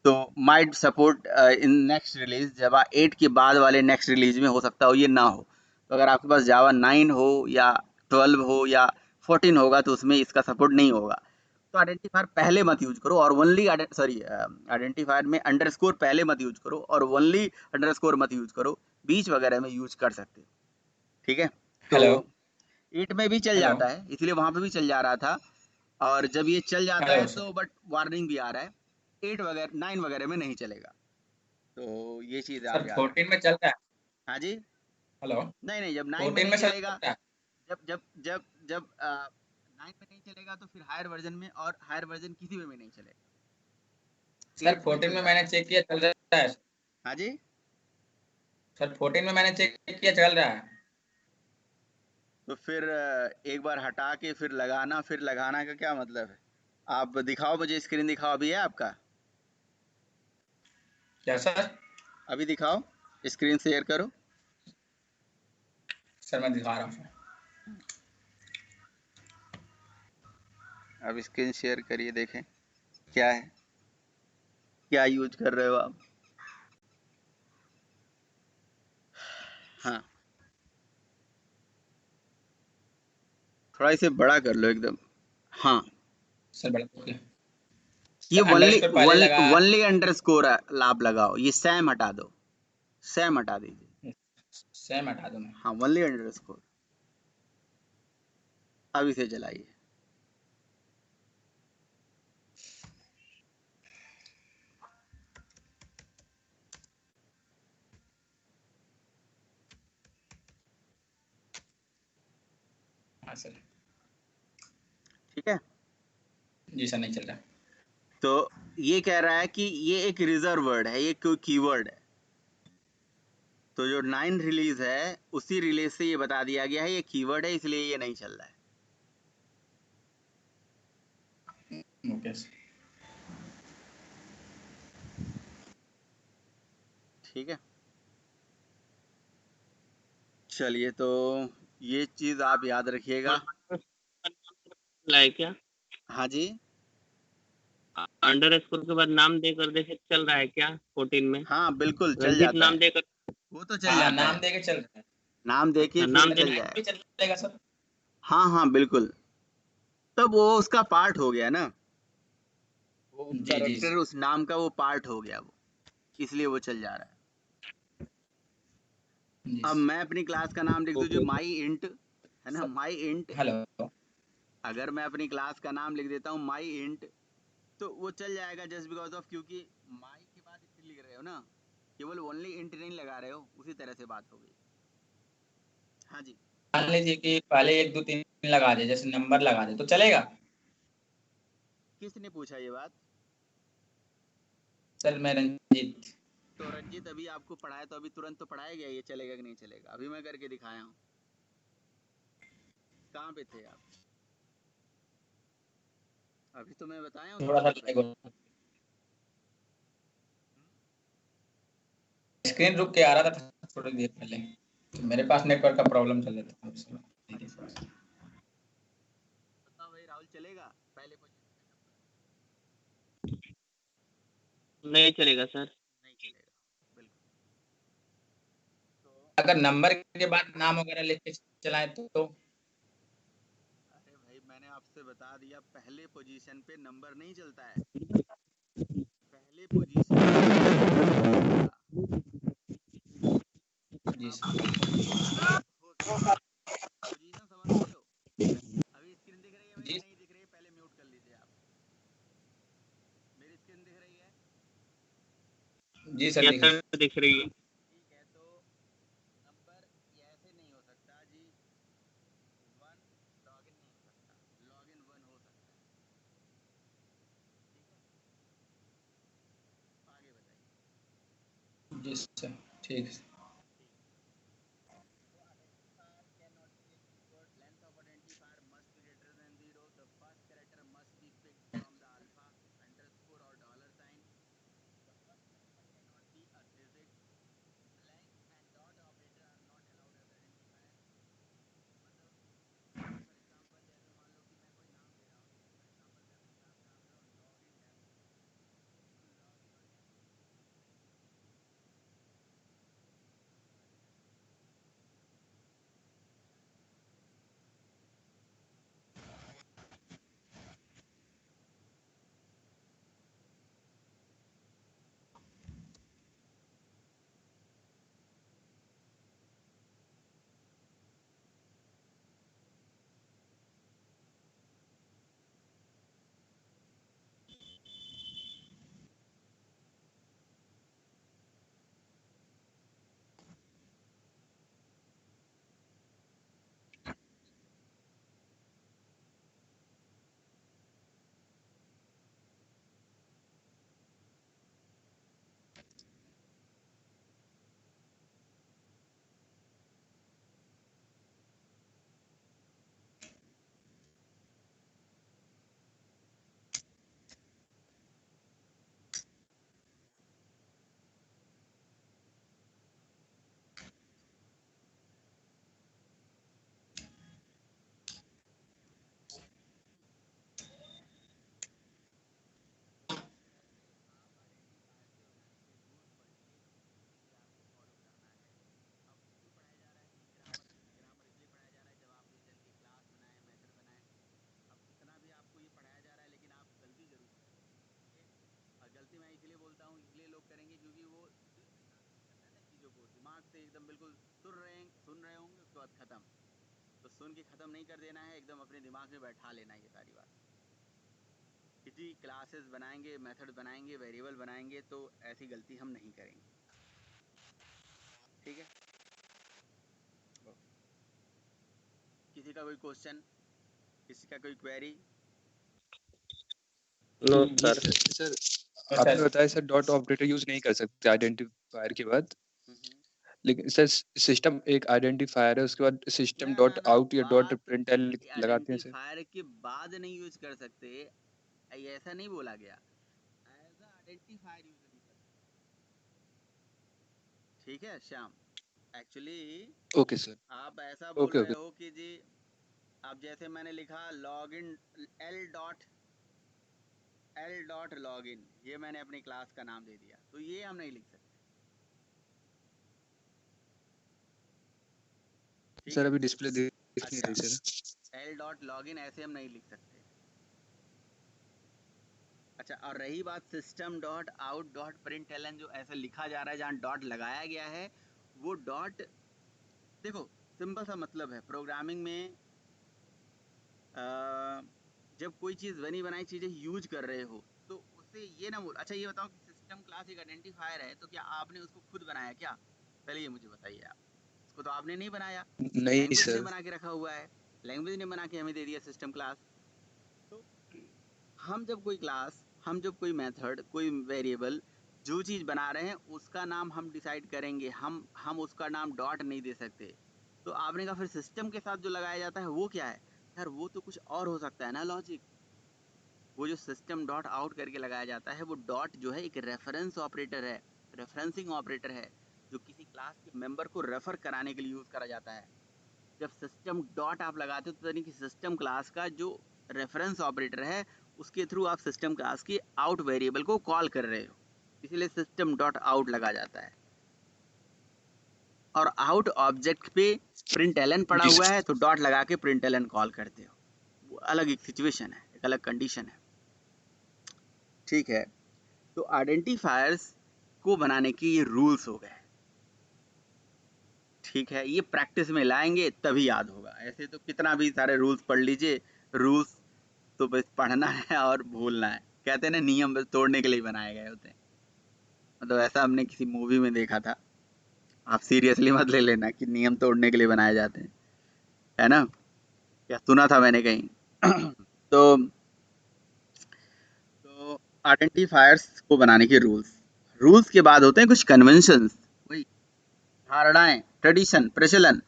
तो might support in next release, Java 8 के बाद वाले नेक्स्ट रिलीज में हो सकता हो ये ना हो। तो अगर आपके पास जावा 9 हो या 12 हो या 14 होगा तो उसमें इसका सपोर्ट नहीं होगा। तो आइडेंटिफायर पहले मत यूज करो और ओनली आइडेंटिफायर में अंडरस्कोर पहले मत यूज करो और ओनली अंडरस्कोर मत यूज करो, बीच वगैरह में यूज कर सकते हो। ठीक है, तो हेलो 8 में भी चल हेलो जाता है, इसलिए वहां पे भी चल जा रहा था, और जब ये चल जाता है हेलो तो बट वार्निंग भी आ रहा है, 8 वगैरह 9 वगैरह में नहीं चलेगा। तो ये चीज आप सर याद 14 में चलता है। हाँ जी, हेलो नहीं जब 9 में 14 नहीं में चलेगा, चलता है। जब जब जब जब 9 में नहीं चलेगा तो फिर हायर वर्जन में, और हायर वर्जन किसी में भी नहीं चलेगा। सर 14 में मैंने चेक किया चल रहा है। हाँ जी, सर 14 में मैंने चेक किया चल रहा है। तो फिर एक बार हटा के फिर लगाना, फिर लगाना का क्या मतलब है? आप दिखाओ मुझे, स्क्रीन दिखाओ, अभी है आपका? क्या सर? अभी दिखाओ, स्क्रीन शेयर करो। सर मैं दिखा रहा हूँ। अब स्क्रीन शेयर करिए, देखें क्या है, क्या यूज कर रहे हो आप। हाँ, थोड़ा इसे बड़ा कर लो एकदम। हाँ, सर बड़ा ओके। ये अंडरस्कोर पहले लगा, ओनली अंडरस्कोर आप लगाओ, ये सैम हटा दो, सैम हटा दीजिए। सेम हटा दूं मैं। हाँ, ओनली अंडरस्कोर। अब इसे चलाइए। हाँ सर। ठीक है, जी सर नहीं चल रहा। तो ये कह रहा है कि ये एक रिजर्व वर्ड है, ये कोई कीवर्ड है, तो जो 9 रिलीज है उसी रिलीज से ये बता दिया गया है ये कीवर्ड है, इसलिए ये नहीं चल रहा है। Okay sir. ठीक है, चलिए, तो ये चीज आप याद रखिएगा। है क्या हाँ जी, अंडरस्कोर के बाद नाम देकर देखे चल रहा है क्या 14 में? हाँ बिल्कुल चल रंजीत जाता नाम है, देकर, वो तो चल हाँ जाता नाम है, दे के चल रहा है। नाम देके अच्छा, फिर नाम चल देना जाएगा। भी चलेगा सर। हाँ बिल्कुल, तब वो उसका पार्ट हो गया ना, वो जी जी कैरेक्टर उस नाम का वो पार्ट हो गया, वो इसलिए वो चल जा रहा है। जी अब मैं अपनी क्लास का नाम लिख दूं जो माई इंट है ना, माई इंट, हेलो अगर मैं अपनी क्लास का नाम लिख देता हूँ माई इंट तो वो चल जाएगा, जस्ट बिकॉज ऑफ, क्योंकि माई के बाद इंट लिख रहे हो ना, केवल ओनली इंट नहीं लगा रहे हो, उसी तरह से बात हो गई। हाँ जी, मान लीजिए कि पहले 1 2 3 लगा दे, जैसे नंबर लगा दे तो चलेगा? किसने पूछा ये बात? सर मैं रंजीत। तो रंजीत अभी आपको पढ़ाया तो अभी तुरंत तो पढ़ाया गया, ये चलेगा कि नहीं चलेगा? अभी मैं करके दिखाया हूँ। कहाँ पे थे आप? अभी तो मैं बताया हूँ थोड़ा थोड़ी सा देर पहले। स्क्रीन रुक के आ रहा था थोड़ी देर पहले, तो मेरे पास नेटवर्क का प्रॉब्लम चल रहा था। बताओ भाई राहुल, चलेगा पहले पोजीशन पे नंबर? नहीं चलेगा सर। नहीं चलेगा, बिल्कुल। तो अगर नंबर के बाद नाम वगैरह लिख के चलाएं तो अरे भाई मैंने आपसे बता दिया, पहले पोजीशन पे नंबर नहीं चलता है। पहले पोजीशन पे जी अब सर। पोजीशन समझ रहे हो? अभी स्क्रीन दिख रही है भाई जी कि नहीं दिख रही है? पहले म्यूट कर लीजिए आप। मेरी स्क्रीन दिख रही है? जी सर, यस दिख सर, दिख रही है। ठीक है, तो नंबर ये ऐसे नहीं हो सकता जी, 1 लॉगिन नहीं हो सकता, लॉगिन 1 हो सकता है। ठीक है, आगे बताइए। जी सर, ठीक है। ठीक, तो identifier cannot be a keyword. Length of identifier must be greater than 0. The first character must be picked from the alpha, underscore or dollar sign. The first character cannot be a digit. Blank and dot operator are not allowed as identifier. मतलब for example जैसे मान लो कि मैं कोई नाम दे रहा हूँ, जैसे फॉर एग्जांपल मैं अपनी क्लास का नाम दे रहा हूँ लॉगिन डेमो, तो लॉगिन और डेमो के बीच में कहीं भी स्पेस नहीं होना चाहिए। कोई भी वर्ड नहीं आना चाहिए, या डॉट ऑपरेटर नहीं होना चाहिए। गलती मैं इसलिए बोलता हूँ, इसलिए लोग करेंगे क्योंकि वो करना है ना चीज़ों को दिमाग से एकदम बिल्कुल सुन रहे होंगे, उसके बाद खत्म। तो सुन के खत्म नहीं कर देना है, एकदम अपने दिमाग में बैठा लेना है ये सारी बात। किसी क्लासेस बनाएंगे, मेथड बनाएंगे, वेरिएबल बनाएंगे, तो ऐसी गलती हम नहीं करेंगे। ठीक है, ओके। किसी का कोई क्वेश्चन, किसी का कोई क्वेरी? नो जी सर। सर, आपने बताया सर डॉट ऑपरेटर यूज नहीं कर सकते आइडेंटिफायर के बाद, लेकिन सर सिस्टम एक आइडेंटिफायर है, उसके बाद सिस्टम डॉट आउट या डॉट प्रिंटल लगाते हैं सर। आइडेंटिफायर के बाद नहीं यूज कर सकते, ऐसा नहीं बोला गया। एज अ आइडेंटिफायर यूज नहीं कर सकते। ठीक है श्याम, एक्चुअली ओके सर, आप ऐसा बोल ओके रहे ओके। हो कि जी अब जैसे मैंने लिखा लॉगिन एल डॉट लॉगिन, ये मैंने अपनी क्लास का नाम दे दिया, तो ये हम नहीं लिख सकते। ठीक सर है, अभी डिस्प्ले दिख नहीं अच्छा, रही सर। एल डॉट लॉगिन ऐसे हम नहीं लिख सकते। अच्छा, और रही बात system dot out dot println, जो ऐसे लिखा जा रहा है, जहाँ डॉट लगाया गया है, वो डॉट देखो सिंपल सा मतलब है प्रोग्रामिंग में, जब कोई चीज़ बनी बनाई चीज़ें यूज कर रहे हो तो उसे ये ना बोल। अच्छा ये बताओ कि सिस्टम क्लास एक आइडेंटिफायर है, तो क्या आपने उसको खुद बनाया क्या? पहले ये मुझे बताइए आप। उसको तो आपने नहीं बनाया, नहीं लैंग्वेज ने सर। बना के रखा हुआ है, लैंग्वेज ने बना के हमें दे दिया सिस्टम क्लास। तो हम जब कोई क्लास, हम जब कोई मेथड, कोई वेरिएबल जो चीज़ बना रहे हैं उसका नाम हम डिसाइड करेंगे, हम उसका नाम डॉट नहीं दे सकते। तो आपने कहा फिर सिस्टम के साथ जो लगाया जाता है वो क्या है? यार वो तो कुछ और हो सकता है ना लॉजिक। वो जो सिस्टम डॉट आउट करके लगाया जाता है वो डॉट जो है एक रेफरेंस ऑपरेटर है, रेफरेंसिंग ऑपरेटर है, जो किसी क्लास के मेंबर को रेफर कराने के लिए यूज करा जाता है। जब सिस्टम डॉट आप लगाते हो तो यानी कि सिस्टम क्लास का जो रेफरेंस ऑपरेटर है उसके थ्रू आप सिस्टम क्लास की आउट वेरिएबल को कॉल कर रहे हो, इसीलिए सिस्टम डॉट आउट लगा जाता है। और आउट ऑब्जेक्ट पे प्रिंट पड़ा हुआ है तो डॉट लगा के प्रिंट कॉल करते हो, वो अलग एक सिचुएशन है, एक अलग कंडीशन है। ठीक है, तो आइडेंटिफायर्स को बनाने के ये रूल्स हो गए। ठीक है, ये प्रैक्टिस में लाएंगे तभी याद होगा, ऐसे तो कितना भी सारे रूल्स पढ़ लीजिए, रूल्स तो बस पढ़ना है और भूलना है। कहते हैं ना नियम बस तोड़ने के लिए बनाए गए होते हैं, मतलब ऐसा हमने किसी मूवी में देखा था, आप सीरियसली मत ले लेना कि नियम तोड़ने के लिए बनाए जाते हैं, है ना, या सुना था मैंने कहीं। तो आइडेंटिफायर्स को बनाने के रूल्स के बाद होते हैं कुछ कन्वेंशंस, वही धारणाएं, ट्रेडिशन, प्रचलन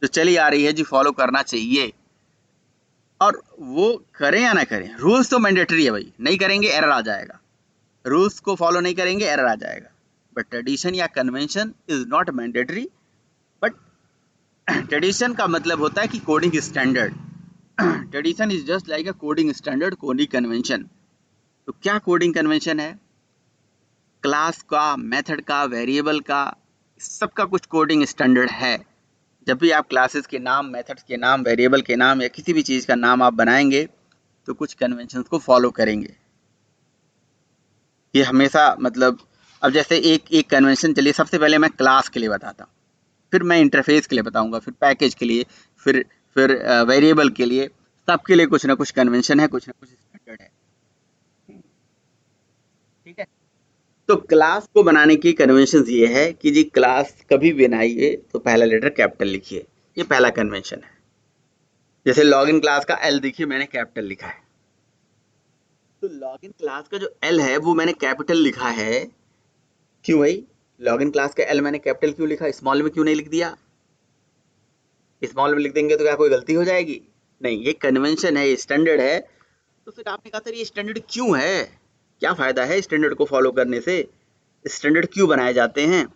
जो चली आ रही है जी फॉलो करना चाहिए, और वो करें या ना करें, रूल्स तो मैंडेटरी है भाई, नहीं करेंगे एरर आ जाएगा, रूल्स को फॉलो नहीं करेंगे एरर आ जाएगा। बट ट्रेडिशन या convention is not mandatory, but tradition का मतलब होता है कि coding standard. Tradition is just like a coding standard, coding convention. तो क्या कोडिंग कन्वेंशन है? क्लास का, मेथड का, वेरिएबल का, सबका कुछ कोडिंग स्टैंडर्ड है। जब भी आप क्लासेस के नाम, मेथड्स के नाम, वेरिएबल के नाम या किसी भी चीज़ का नाम आप बनाएंगे तो कुछ कन्वेंशंस को फॉलो करेंगे। ये हमेशा मतलब, अब जैसे एक कन्वेंशन, चलिए सबसे पहले मैं क्लास के लिए बताता हूँ, फिर मैं इंटरफेस के लिए बताऊंगा, फिर पैकेज के लिए, फिर वेरिएबल के लिए, सबके लिए कुछ ना कुछ कन्वेंशन है, कुछ ना कुछ स्टैंडर्ड है। ठीक है, तो क्लास को बनाने की कन्वेंशन ये है कि जी क्लास कभी भी बनाइए तो पहला लेटर कैपिटल लिखिए, ये पहला कन्वेंशन है। जैसे लॉगिन क्लास का एल देखिए मैंने कैपिटल लिखा है, तो लॉगिन क्लास का जो एल है वो मैंने कैपिटल लिखा है। क्यों भाई? लॉगिन क्लास का एल मैंने कैपिटल क्यों लिखा, स्मॉल में क्यों नहीं लिख दिया? स्मॉल में लिख देंगे तो क्या कोई गलती हो जाएगी? नहीं, ये कन्वेंशन है, ये स्टैंडर्ड है। तो फिर आपने कहा सर ये स्टैंडर्ड क्यों है, क्या फायदा है स्टैंडर्ड को फॉलो करने से, स्टैंडर्ड क्यों बनाए जाते हैं?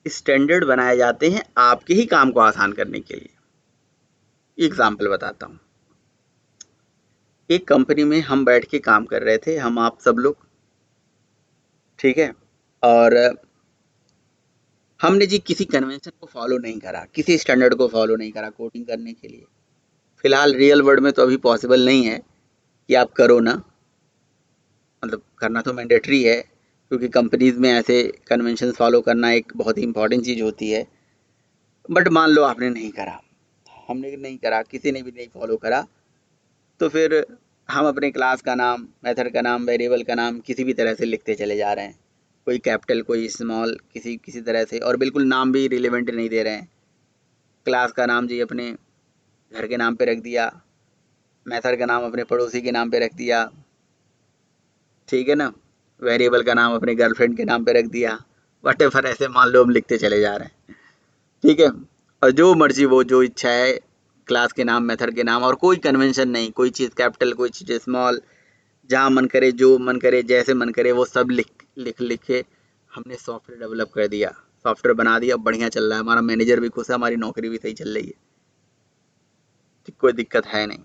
स्टैंडर्ड बनाए जाते हैं आपके ही काम को आसान करने के लिए। एग्जाम्पल बताता हूँ, एक कंपनी में हम बैठ के काम कर रहे थे, हम आप सब लोग, ठीक है, और हमने जी किसी कन्वेंशन को फॉलो नहीं करा, किसी स्टैंडर्ड को फॉलो नहीं करा कोडिंग करने के लिए। फिलहाल रियल वर्ल्ड में तो अभी पॉसिबल नहीं है कि आप करो ना, मतलब करना तो मैंडेटरी है, क्योंकि कंपनीज में ऐसे कन्वेंशन फॉलो करना एक बहुत ही इंपॉर्टेंट चीज़ होती है। बट मान लो आपने नहीं करा, हमने नहीं करा, किसी ने भी नहीं फॉलो करा, तो फिर हम अपने क्लास का नाम, मेथड का नाम, वेरिएबल का नाम किसी भी तरह से लिखते चले जा रहे हैं, कोई कैपिटल कोई स्मॉल, किसी तरह से, और बिल्कुल नाम भी रिलेवेंट नहीं दे रहे हैं। क्लास का नाम जी अपने घर के नाम पे रख दिया, मेथड का नाम अपने पड़ोसी के नाम पे रख दिया, ठीक है ना, वेरिएबल का नाम अपने गर्लफ्रेंड के नाम पे रख दिया, व्हाटएवर, ऐसे मान लो हम लिखते चले जा रहे हैं, ठीक है। और जो मर्जी वो जो इच्छा है, क्लास के नाम, मेथड के नाम, और कोई कन्वेंशन नहीं, कोई चीज़ कैपिटल कोई चीज़ स्मॉल, जहाँ मन करे, जो मन करे, जैसे मन करे वो सब लिख के हमने सॉफ्टवेयर डेवलप कर दिया, सॉफ्टवेयर बना दिया, बढ़िया चल रहा है, हमारा मैनेजर भी खुश है, हमारी नौकरी भी सही चल रही है, ठीक, कोई दिक्कत है नहीं।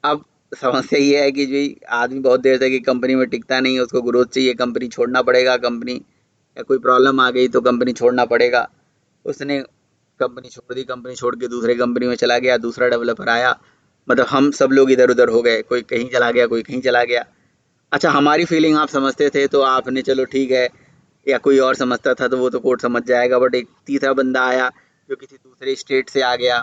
अब समस्या ये है कि जी आदमी बहुत देर तक कंपनी में टिकता नहीं है, उसको ग्रोथ चाहिए, कंपनी छोड़ना पड़ेगा, कंपनी या कोई प्रॉब्लम आ गई तो कंपनी छोड़ना पड़ेगा। उसने कंपनी छोड़ दी, कंपनी छोड़ के दूसरे कंपनी में चला गया, दूसरा डेवलपर आया, मतलब हम सब लोग इधर उधर हो गए, कोई कहीं चला गया, कोई कहीं चला गया। अच्छा, हमारी फीलिंग आप समझते थे तो आपने चलो ठीक है, या कोई और समझता था तो वो तो कोड समझ जाएगा, बट एक तीसरा बंदा आया जो किसी दूसरे स्टेट से आ गया,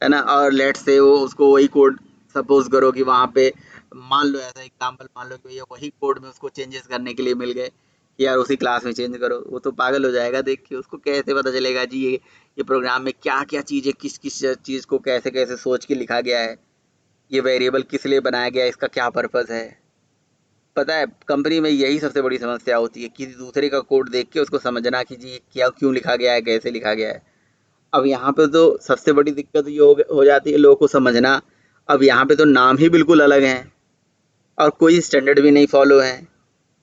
है ना, और लेट से वो उसको वही कोड, सपोज करो कि वहाँ पे, मान लो ऐसा एग्जांपल, मान लो कि भैया वही कोड में उसको चेंजेस करने के लिए मिल गए कि यार उसी क्लास में चेंज करो, वो तो पागल हो जाएगा देख के। उसको कैसे पता चलेगा जी ये प्रोग्राम में क्या क्या चीज़ें, किस किस चीज़ को कैसे कैसे सोच के लिखा गया है, ये वेरिएबल किस लिए बनाया गया है, इसका क्या पर्पज़ है, पता है कंपनी में यही सबसे बड़ी समस्या होती है, किसी दूसरे का कोड देख के उसको समझना कि जी क्या क्यों लिखा गया है, कैसे लिखा गया है। अब यहाँ पे तो सबसे बड़ी दिक्कत ये हो जाती है लोगों को समझना। अब यहाँ पे तो नाम ही बिल्कुल अलग हैं और कोई स्टैंडर्ड भी नहीं फॉलो है।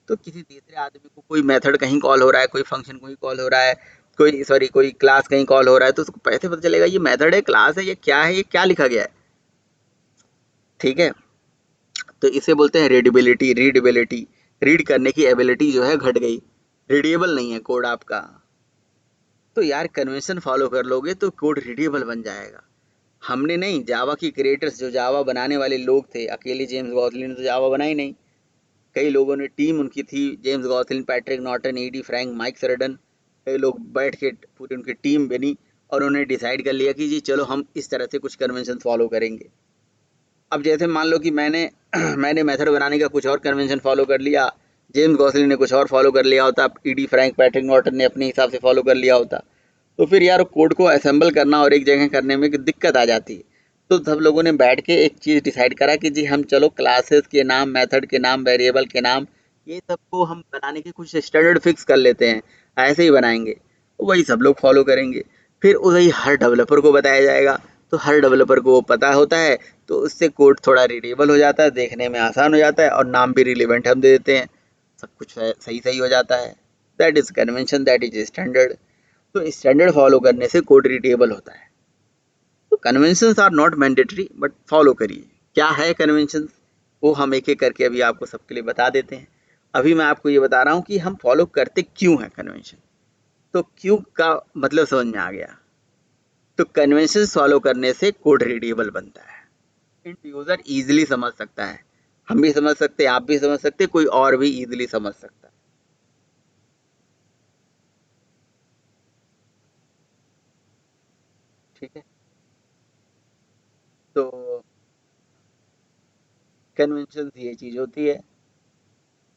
तो किसी तीसरे आदमी को कोई मेथड कहीं कॉल हो रहा है, कोई फंक्शन कहीं कॉल हो रहा है, कोई क्लास कहीं कॉल हो रहा है, तो उसको कैसे पता चलेगा ये मेथड है, क्लास है, ये क्या है, ये क्या लिखा गया है। ठीक है, तो इसे बोलते हैं रीडेबिलिटी। रीड करने की एबिलिटी जो है घट गई, रीडेबल नहीं है कोड आपका। तो यार कन्वेंशन फॉलो कर लोगे तो कोड रीडेबल बन जाएगा। हमने नहीं, जावा की क्रिएटर्स जो जावा बनाने वाले लोग थे, अकेले जेम्स गॉसलिन ने तो जावा बनाई नहीं, कई लोगों ने टीम उनकी थी, James Gosling, Patrick Naughton, Eddie Frank, Mike Sheridan, कई लोग बैठ के पूरी उनकी टीम बनी और उन्होंने डिसाइड कर लिया कि जी चलो हम इस तरह से कुछ कन्वेंशन फॉलो करेंगे। अब जैसे मान लो कि मैंने मैंने मेथड बनाने का कुछ और कन्वेंशन फॉलो कर लिया, जेम्स गॉसलिन ने कुछ और फॉलो कर लिया होता, ईडी फ्रैंक, पैट्रिक नॉर्टन ने अपने हिसाब से फॉलो कर लिया होता, तो फिर यार कोड को असेंबल करना और एक जगह करने में दिक्कत आ जाती है। तो सब लोगों ने बैठ के एक चीज़ डिसाइड करा कि जी हम चलो क्लासेस के नाम, मेथड के नाम, वेरिएबल के नाम, ये सबको हम बनाने के कुछ स्टैंडर्ड फिक्स कर लेते हैं, ऐसे ही बनाएंगे, वही सब लोग फॉलो करेंगे। फिर वही हर डेवलपर को बताया जाएगा, तो हर डेवलपर को वो पता होता है, तो उससे कोड थोड़ा रीडेबल हो जाता है, देखने में आसान हो जाता है और नाम भी रिलेवेंट हम दे देते हैं, सब कुछ सही सही हो जाता है। That is convention, that is standard. तो स्टैंडर्ड फॉलो करने से कोड रीडेबल होता है। तो conventions are not mandatory but follow करिए। क्या है कन्वेंशंस, वो हम एक एक करके अभी आपको सबके लिए बता देते हैं। अभी मैं आपको ये बता रहा हूँ कि हम फॉलो करते क्यों हैं कन्वेंशन। तो क्यों का मतलब समझ में आ गया। तो कन्वेंशन फॉलो करने से कोड रीडेबल बनता है, इंड यूजर इजीली समझ सकता है, हम भी समझ सकते हैं, आप भी समझ सकते हैं, कोई और भी इजीली समझ सकता है। ठीक है, तो कन्वेंशन ये चीज होती है।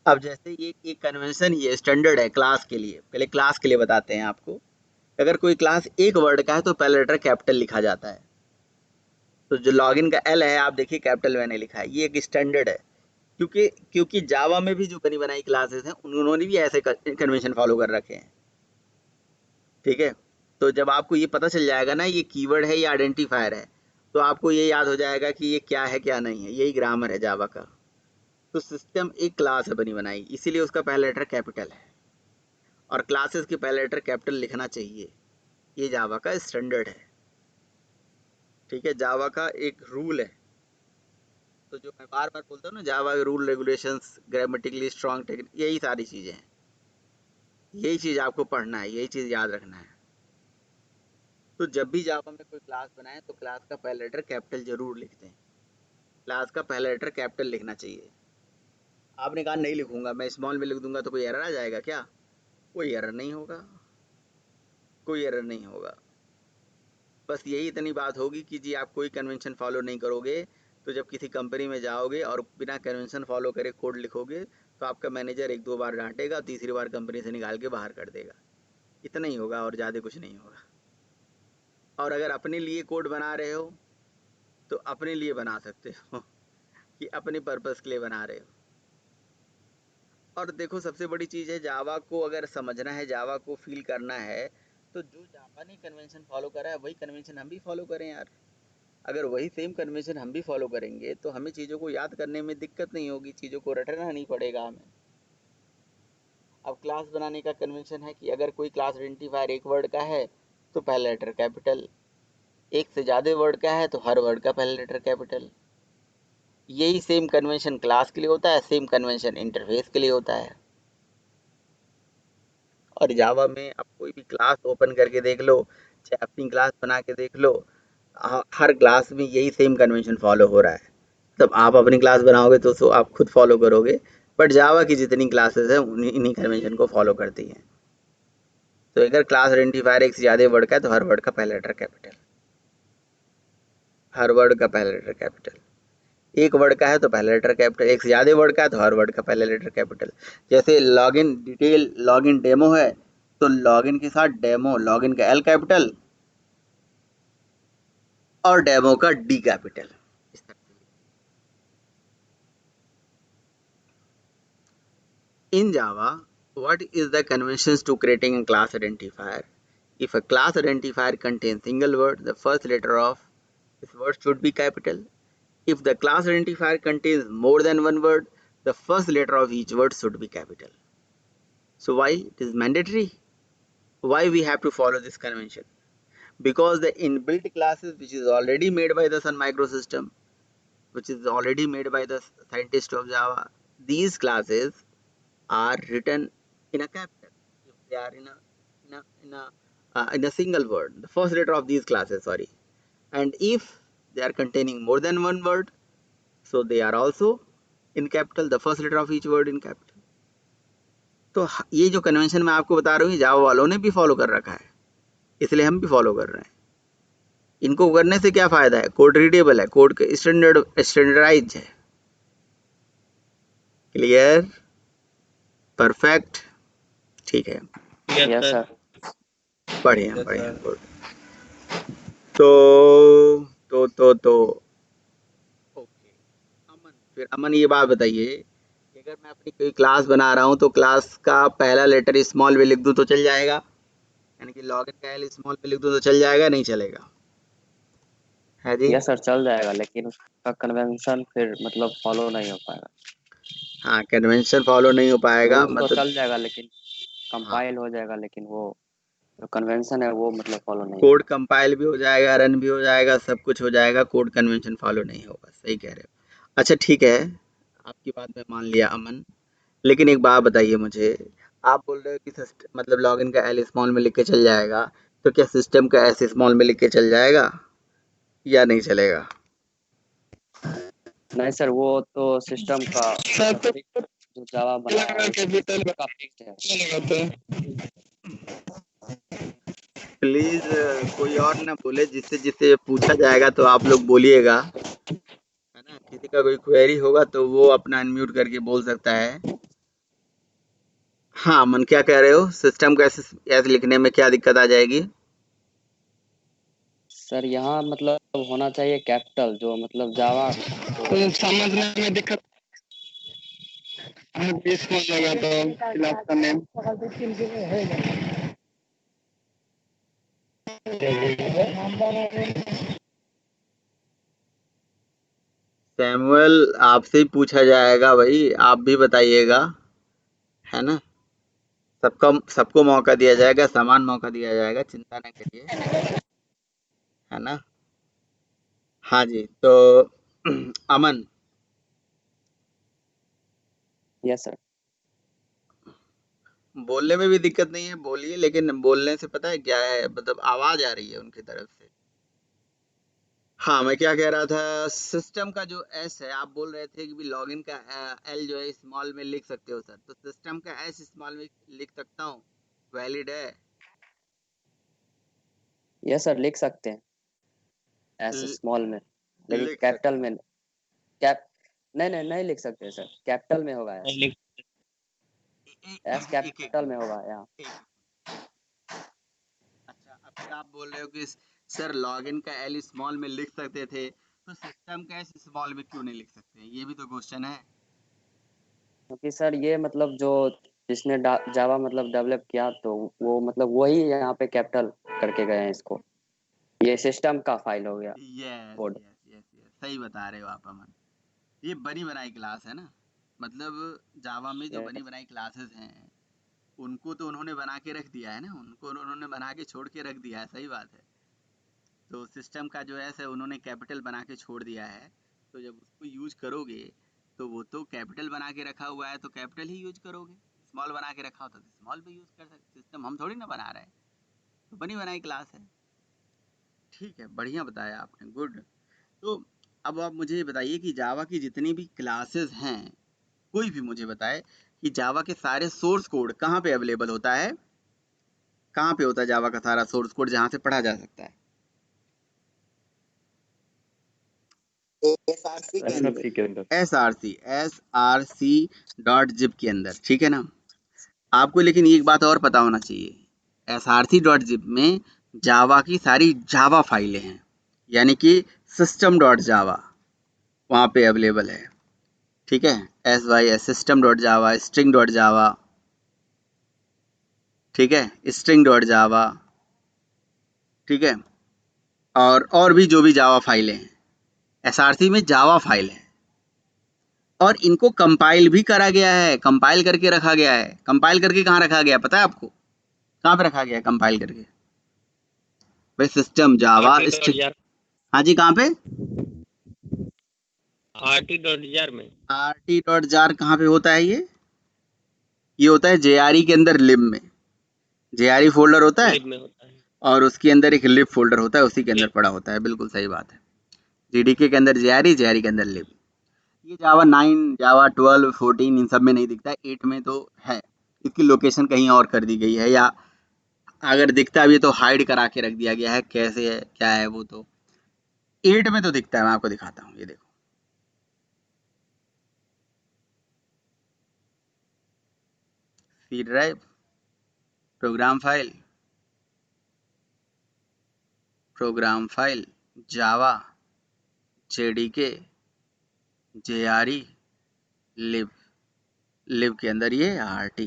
अब जैसे ये कन्वेंशन, ये स्टैंडर्ड है क्लास के लिए, पहले क्लास के लिए बताते हैं आपको। अगर कोई क्लास एक वर्ड का है तो पहला लेटर कैपिटल लिखा जाता है। तो जो लॉगिन का एल है, आप देखिए कैपिटल मैंने लिखा है, ये एक स्टैंडर्ड है। क्योंकि क्योंकि जावा में भी जो बनी बनाई क्लासेस हैं उन्होंने भी ऐसे कन्वेंशन फॉलो कर रखे हैं। ठीक है, तो जब आपको ये पता चल जाएगा ना ये कीवर्ड है, ये आइडेंटिफायर है, तो आपको ये याद हो जाएगा कि ये क्या है क्या नहीं है। यही ग्रामर है जावा का। तो सिस्टम एक क्लास है बनी बनाई, इसीलिए उसका पहला लेटर कैपिटल है और क्लासेस के पहले लेटर कैपिटल लिखना चाहिए। ये जावा का स्टैंडर्ड है। ठीक है, जावा का एक रूल है। तो जो मैं बार बार बोलता हूँ ना, जावा के rule regulations, grammatically strong technique, यही सारी चीजें हैं। यही चीज आपको पढ़ना है, यही चीज याद रखना है। तो जब भी जावा में कोई क्लास बनाए तो क्लास का पहला लेटर कैपिटल जरूर लिखते हैं। क्लास का पहला लेटर कैपिटल लिखना चाहिए। आपने कहा नहीं लिखूंगा, मैं स्मॉल में लिख दूंगा, तो कोई एरर आ जाएगा क्या? कोई एरर नहीं होगा, कोई एरर नहीं होगा। बस यही इतनी बात होगी कि जी आप कोई कन्वेंशन फॉलो नहीं करोगे, तो जब किसी कंपनी में जाओगे और बिना कन्वेंशन फॉलो करे कोड लिखोगे, तो आपका मैनेजर एक दो बार डांटेगा, तीसरी बार कंपनी से निकाल के बाहर कर देगा। इतना ही होगा और ज़्यादा कुछ नहीं होगा। और अगर अपने लिए कोड बना रहे हो तो अपने लिए बना सकते हो कि अपने पर्पस के लिए बना रहे हो। और देखो सबसे बड़ी चीज़ है, जावा को अगर समझना है, जावा को फील करना है, तो जो जावा ने कन्वेंशन फॉलो करा है वही कन्वेंशन हम भी फॉलो करें यार। अगर वही सेम कन्वेंशन हम भी फॉलो करेंगे तो हमें चीज़ों को याद करने में दिक्कत नहीं होगी, चीज़ों को रटना नहीं पड़ेगा हमें। अब क्लास बनाने का कन्वेंशन है कि अगर कोई क्लास आइडेंटिफायर एक वर्ड का है तो पहला लेटर कैपिटल, एक से ज़्यादा वर्ड का है तो हर वर्ड का पहला लेटर कैपिटल। यही सेम कन्वेंशन क्लास के लिए होता है, सेम कन्वेंशन इंटरफेस के लिए होता है। और जावा में आप कोई भी क्लास ओपन करके देख लो, चाहे अपनी क्लास बना के देख लो, हर क्लास में यही सेम कन्वेंशन फॉलो हो रहा है। तब आप अपनी क्लास बनाओगे तो आप खुद फॉलो करोगे, बट जावा की जितनी क्लासेस हैं इन्हीं कन्वेंशन को फॉलो करती हैं। तो अगर क्लास आइडेंटिफायर एक से ज़्यादा वर्ड का है तो हर वर्ड का पहला लेटर कैपिटल, हर वर्ड का पहला लेटर कैपिटल। एक वर्ड का है तो पहला लेटर कैपिटल, एक से ज़्यादा वर्ड का है तो हर वर्ड का पहला लेटर कैपिटल। जैसे लॉगिन डिटेल, लॉगिन डेमो है तो लॉगिन के साथ डेमो, लॉगिन का एल कैपिटल और डेमो का डी कैपिटल। इस तरह से In Java, what is the conventions to creating a class identifier? If a class identifier contains single word, the first letter of this word should be capital. If the class identifier contains more than one word, the first letter of each word should be capital. So why it is mandatory? Why we have to follow this convention? Because the inbuilt classes which is already made by the Sun Microsystem, which is already made by the scientist of Java, these classes are written in a capital. If they are in a single word, the first letter of these classes, sorry, and if they are containing more than one word, so they are also in capital, the first letter of each word in capital. तो ये जो convention मैं आपको बता रहा हूँ, जावा वालों ने भी फॉलो कर रखा है, इसलिए हम भी फॉलो कर रहे हैं. इनको करने से क्या फायदा है? कोड रीडेबल है, कोड स्टैंडर्डाइज है. क्लियर? परफेक्ट? ठीक है, यस सर। बढ़िया Yes, बढ़िया, sir. गुड. तो ओके. अमन, फिर अमन ये बात बताइए कि अगर मैं अपनी कोई क्लास बना रहा हूँ तो क्लास का पहला लेटर स्मॉल में लिख दूँ तो चल जाएगा? यानी कि लॉगिन का एल स्मॉल में लिख दूँ तो चल जाएगा, नहीं चलेगा? है जी? यस सर, चल जाएगा, लेकिन उसका कन्वेंशन फिर मतलब फॉलो नहीं हो पाएगा। हाँ, कन्वेंशन फॉलो नहीं हो पाएगा, रूल तो मतलब चल जाएगा, लेकिन हाँ, कंपाइल हो जाएगा, लेकिन वो जो कन्वेंशन है वो मतलब फॉलो नहीं कोड होगा। कंपाइल भी हो जाएगा, रन भी हो जाएगा, सब कुछ हो जाएगा, कोड कन्वेंशन फॉलो नहीं होगा. सही कह रहे हो. अच्छा ठीक है, आपकी बात मैं मान लिया अमन, लेकिन एक बात बताइए मुझे. आप बोल रहे हो कि मतलब लॉगिन का एल स्मॉल में लिख के चल जाएगा, तो क्या सिस्टम का एस स्मॉल में लिख के चल जाएगा या नहीं चलेगा? नहीं सर, वो तो सिस्टम का जो जावा बना है उसका फिक्स्ड है। प्लीज कोई और ना बोले, जिससे जिससे पूछा जाएगा तो आप लोग बोलिएगा, है ना. किसी का कोई क्वेरी होगा तो वो अपना अनम्यूट करके बोल सकता है. हाँ, मन क्या कह रहे हो? सिस्टम का एस लिखने में क्या दिक्कत आ जाएगी? सर यहाँ मतलब होना चाहिए कैपिटल, जो मतलब जावा तो समझने में दिक्कत बीच हो जाएगा तो क्लास का नेम सैमुअल, आपसे ही पूछा जाएगा भाई, आप भी बताइएगा, है ना. सबको मौका दिया जाएगा, समान मौका दिया जाएगा, चिंता ना करिए, है ना. हाँ जी, तो अमन, यस सर। बोलने में भी दिक्कत नहीं है, बोलिए, लेकिन बोलने से पता है क्या है, मतलब आवाज आ रही है उनकी तरफ से. हाँ, मैं क्या कह रहा था, सिस्टम का जो एस है, आप बोल रहे थे कि भी लॉगिन का एल जो है स्मॉल में लिख सकते हो सर, तो सिस्टम का एस स्मॉल में लिख सकता हूँ, वैलिड है? यस सर, लिख सकते हैं एस ल- स्मॉल में, लेकिन लिख कैपिटल सकते में नहीं लिख सकते सर, कैपिटल में होगा एस। एस एक कैपिटल में होगा यहाँ। अच्छा, अब फिर आप बोल रहे हो कि सर लॉगिन का एल स्मॉल में लिख सकते थे, तो सिस्टम का एस स्मॉल में क्यों नहीं लिख सकते? ये भी तो क्वेश्चन है. क्योंकि सर ये मतलब जो जिसने जावा मतलब डेवलप किया, तो वो मतलब वही यहाँ पे कैपिटल करके गए हैं इसको, ये सिस्टम का फाइल हो गया yes code. Yes yes yes, सही बता रहे हो आप अमन. ये बनी बनाई क्लास है ना, मतलब जावा में जो बनी बनाई क्लासेस हैं उनको तो उन्होंने बना के रख दिया है ना, उनको उन्होंने बना के छोड़ के रख दिया है. सही बात है. तो सिस्टम का जो है उन्होंने कैपिटल बना के छोड़ दिया है, तो जब उसको यूज करोगे तो वो तो कैपिटल बना के रखा हुआ है तो कैपिटल ही यूज करोगे. स्मॉल बना के रखा होता तो स्मॉल भी यूज कर सकते. सिस्टम हम थोड़ी ना बना रहे हैं, तो बनी बनाई क्लास है. ठीक है, बढ़िया बताया आपने, गुड. तो अब आप मुझे ये बताइए कि जावा की जितनी भी क्लासेस हैं, कोई भी मुझे बताए कि जावा के सारे सोर्स कोड कहाँ पे अवेलेबल होता है, कहाँ पे होता है जावा का सारा सोर्स कोड जहाँ से पढ़ा जा सकता है? src.zip के अंदर, ठीक है ना. आपको लेकिन एक बात और पता होना चाहिए, src.zip में जावा की सारी जावा फाइलें हैं, यानी कि system.java वहाँ पे अवेलेबल है. ठीक है, SYS सिस्टम डॉट जावा, स्ट्रिंग डॉट जावा, ठीक है, स्ट्रिंग डॉट जावा, ठीक है, और भी जो भी जावा फाइलें हैं, SRC में जावा फाइल है और इनको कंपाइल भी करा गया है, कंपाइल करके रखा गया है। कंपाइल करके कहाँ रखा गया पता है आपको? कहाँ पे रखा गया है कंपाइल करके? भाई सिस्टम जावा RT.jar हाँ जी, कहाँ पे? RT.jar में। RT.jar कहाँ पे होता है ये होता है JRE के अंदर लिब में। JRE फोल्डर होता है लिब में होता है। और उसके अंदर एक लिब फोल्डर होता है, उसी के अंदर लिब। पड़ा होता है। बिल्कुल सही बात है। JDK के अंदर JRE, JRE के अंदर लिब। ये जावा 9, जावा 12, 14 इन सब में नहीं दिखता है, 8 में तो है। इसकी लोकेशन कहीं और कर दी गई है, या अगर दिखता भी तो हाइड करा के रख दिया गया है। कैसे है क्या है वो तो 8 में तो दिखता है। मैं आपको दिखाता हूँ, ये देखो, सी ड्राइव, प्रोग्राम फाइल, जावा, JDK, JRE, लिब के अंदर ये RT,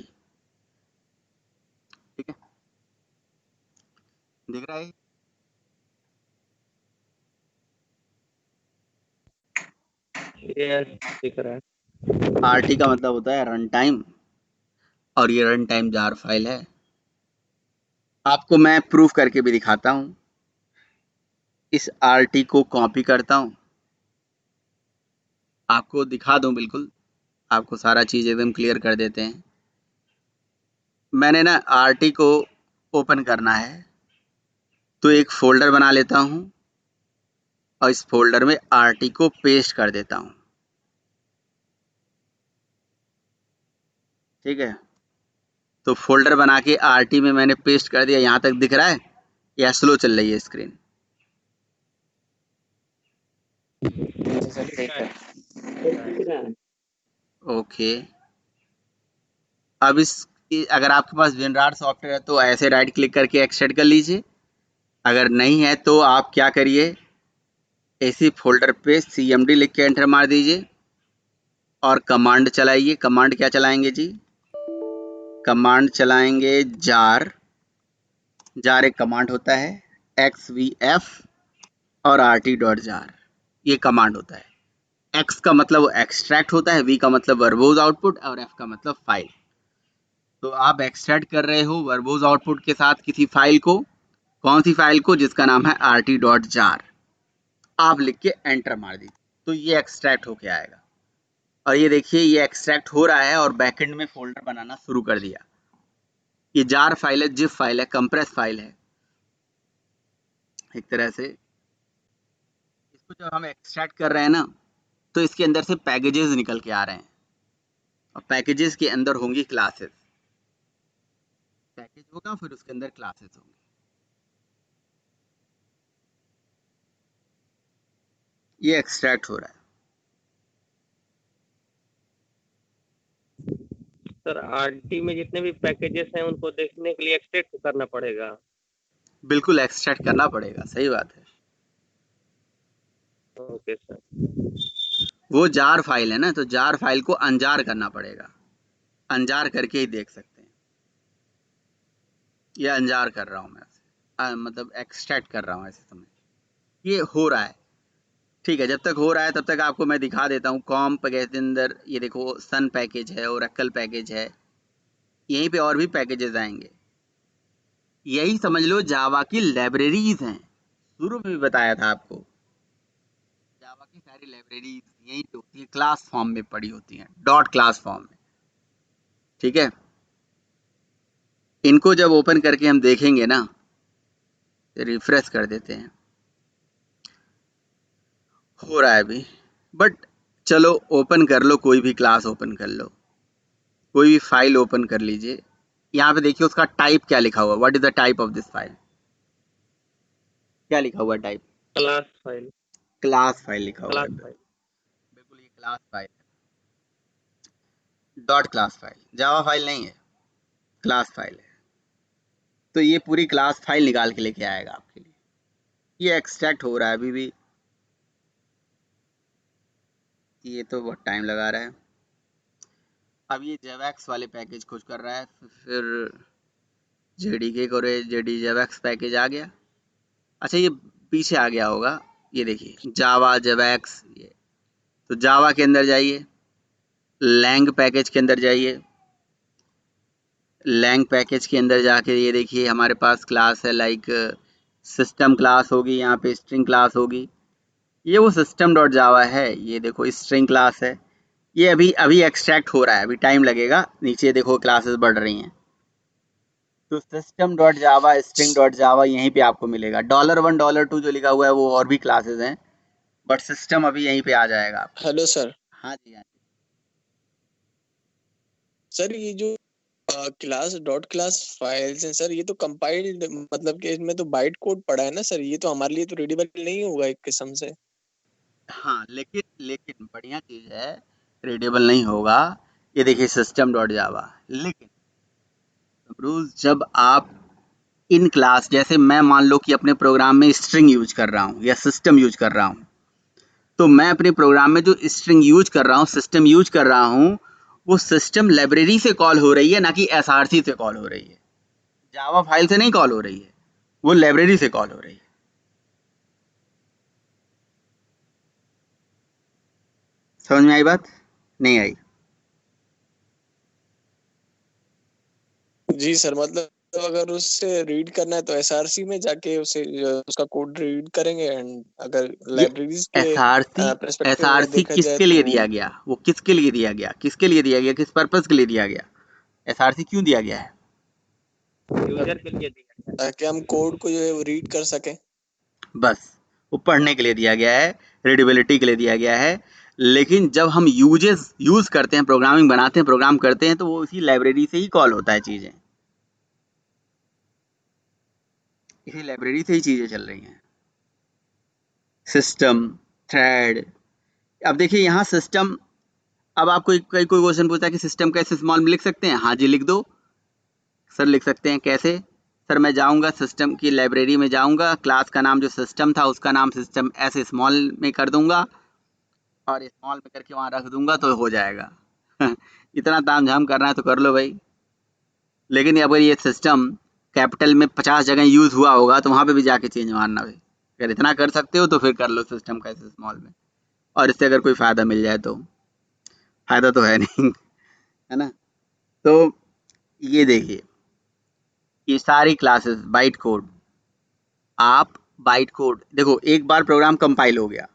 ठीक है, दिख रहा है? यस, दिख रहा है। RT का मतलब होता है रन टाइम, और ये रन टाइम जार फाइल है। आपको मैं प्रूफ करके भी दिखाता हूँ। इस RT को कॉपी करता हूँ, आपको दिखा दूं, बिल्कुल आपको सारा चीज़ एकदम क्लियर कर देते हैं। मैंने ना RT को ओपन करना है तो एक फोल्डर बना लेता हूँ और इस फोल्डर में RT को पेस्ट कर देता हूँ, ठीक है। तो फोल्डर बना के RT में मैंने पेस्ट कर दिया। यहाँ तक दिख रहा है या स्लो चल रही है स्क्रीन? सर ठीक है। ओके, अब अगर आपके पास विनरार सॉफ्टवेयर है तो ऐसे राइट क्लिक करके एक्सट्रैक्ट कर लीजिए। अगर नहीं है तो आप क्या करिए, इसी फोल्डर पे CMD लिख के एंटर मार दीजिए और कमांड चलाइए। कमांड क्या चलाएंगे जी? कमांड चलाएंगे जार एक कमांड होता है, XVF और RT.jar, ये कमांड होता है। X का मतलब वो एक्सट्रैक्ट होता है, V का मतलब वर्बोज आउटपुट और F का मतलब फाइल। तो आप एक्सट्रैक्ट कर रहे हो वर्बोज आउटपुट के साथ किसी फाइल को। कौन सी फाइल को? जिसका नाम है RT.jar। आप लिख के एंटर मार दीजिए तो ये एक्सट्रैक्ट होके आएगा। और ये देखिए ये एक्सट्रैक्ट हो रहा है और बैकएंड में फोल्डर बनाना शुरू कर दिया। ये जार फाइल है, जिप फाइल है, कंप्रेस फाइल है एक तरह से। इसको जब हम एक्सट्रैक्ट कर रहे हैं ना तो इसके अंदर से पैकेजेस निकल के आ रहे हैं और पैकेजेस के अंदर होंगी क्लासेस। पैकेज होगा फिर उसके अंदर क्लासेस होंगी। ये एक्सट्रैक्ट हो रहा है। सर RT में जितने भी पैकेजेस हैं उनको देखने के लिए एक्सट्रैक्ट करना पड़ेगा। बिल्कुल एक्सट्रैक्ट करना पड़ेगा, सही बात है। Okay sir. वो जार फाइल है ना, तो जार फाइल को अनजार करना पड़ेगा। अनजार करके ही देख सकते हैं। ये अनजार कर रहा हूँ मैं, मतलब एक्सट्रैक्ट कर रहा हूँ, ऐसे समझ। ये हो रहा है, ठीक है। जब तक हो रहा है तब तक आपको मैं दिखा देता हूँ। कॉम पैकेज के अंदर ये देखो सन पैकेज है, ओरेकल पैकेज है, यहीं पे और भी पैकेजेस आएंगे। यही समझ लो जावा की लाइब्रेरीज हैं। शुरू में भी बताया था आपको, जावा की सारी लाइब्रेरीज यहीं पे होती है, क्लास फॉर्म में पड़ी होती हैं, डॉट क्लास फॉर्म में, ठीक है। इनको जब ओपन करके हम देखेंगे ना, रिफ्रेश कर देते हैं, हो रहा है अभी, बट चलो ओपन कर लो, कोई भी क्लास ओपन कर लो, कोई भी फाइल ओपन कर लीजिए। यहाँ पे देखिए उसका टाइप क्या लिखा हुआ, what is the type of this file? क्या लिखा हुआ type? Class file. Class file लिखा हुआ है। Class file. बिल्कुल ये क्लास फाइल है, dot class file, Java file नहीं है, क्लास फाइल है। तो ये पूरी क्लास फाइल निकाल के लेके आएगा आपके लिए। ये एक्सट्रैक्ट हो रहा है अभी भी, ये तो बहुत टाइम लगा रहा है। अब ये जेवैक्स वाले पैकेज खोज कर रहा है, फिर जेडीके को जेडी जेवैक्स पैकेज आ गया। अच्छा ये पीछे आ गया होगा, ये देखिए जावा जेवैक्स। ये तो जावा के अंदर जाइए, लैंग पैकेज के अंदर जाइए, लैंग पैकेज के अंदर जाके ये देखिए हमारे पास क्लास है लाइक सिस्टम क्लास होगी, यहाँ पे स्ट्रिंग क्लास होगी। ये वो सिस्टम डॉट जावा है, ये देखो स्ट्रिंग क्लास है। ये अभी अभी एक्सट्रैक्ट हो रहा है, अभी टाइम लगेगा। नीचे देखो क्लासेस बढ़ रही हैं। तो सिस्टम डॉट जावा स्ट्रिंग डॉट जावा यहीं पे आपको मिलेगा। $1 $2 जो लिखा हुआ है वो और भी क्लासेस हैं, बट सिस्टम अभी यहीं पे आ जाएगा आपको। Hello sir. हाँ जी, हाँ जी। सर ये जो क्लास डॉट क्लास फाइल्स हैं सर, ये तो कंपाइल्ड मतलब कि इसमें तो बाइट कोड पड़ा है ना सर, ये तो हमारे लिए तो रीडेबल नहीं होगा एक किस्म से। हाँ लेकिन बढ़िया चीज है, रीडेबल नहीं होगा। ये देखिए सिस्टम डॉट जावा, लेकिन रोज जब आप इन क्लास, जैसे मैं मान लो कि अपने प्रोग्राम में स्ट्रिंग यूज कर रहा हूँ या सिस्टम यूज कर रहा हूँ, तो मैं अपने प्रोग्राम में जो स्ट्रिंग यूज कर रहा हूँ, सिस्टम यूज कर रहा हूँ, वो सिस्टम लाइब्रेरी से कॉल हो रही है, ना कि एसआरसी से कॉल हो रही है। जावा फाइल से नहीं कॉल हो रही है, वो लाइब्रेरी से कॉल हो रही है। समझ में आई बात? नहीं आई? जी सर, मतलब तो अगर उससे रीड करना है तो एसआरसी में जाके उसे उसका कोड रीड करेंगे, एंड अगर ये लाइब्रेरीज के पर्सपेक्टिव में एसआरसी देखा जाए किसके तो लिए दिया गया? वो किसके लिए दिया गया? किसके लिए दिया गया? किस पर्पस के लिए दिया गया? एसआरसी क्यों दिया गया है? यूजर के लिए दिया गया। ताकि हम कोड को जो है वो रीड कर सकें। बस वो पढ़ने के लिए दिया गया है, रीडेबिलिटी के लिए दिया गया है। लेकिन जब हम यूज करते हैं, प्रोग्रामिंग बनाते हैं, प्रोग्राम करते हैं, तो वो इसी लाइब्रेरी से ही कॉल होता है। चीजें इसी लाइब्रेरी से ही चीजें चल रही हैं। System, thread. अब देखिए यहाँ सिस्टम, अब आपको कोई क्वेश्चन पूछता है कि सिस्टम कैसे स्मॉल में लिख सकते हैं? हाँ जी लिख दो सर। लिख सकते हैं कैसे? सर मैं जाऊंगा सिस्टम की लाइब्रेरी में, जाऊंगा, क्लास का नाम जो सिस्टम था उसका नाम सिस्टम ऐसे स्मॉल में कर दूंगा और स्मॉल में करके वहां रख दूंगा तो हो जाएगा। इतना तामझाम करना है तो कर लो भाई। लेकिन अगर ये सिस्टम कैपिटल में 50 जगह यूज हुआ होगा तो वहां पे भी जाके चेंज मारना भाई। अगर इतना कर सकते हो तो फिर कर लो सिस्टम कैसे स्मॉल में, और इससे अगर कोई फायदा मिल जाए तो। फायदा तो है नहीं, है ना? तो ये देखिए ये सारी क्लासेस बाइट कोड, आप बाइट कोड देखो, एक बार प्रोग्राम कंपाइल हो गया,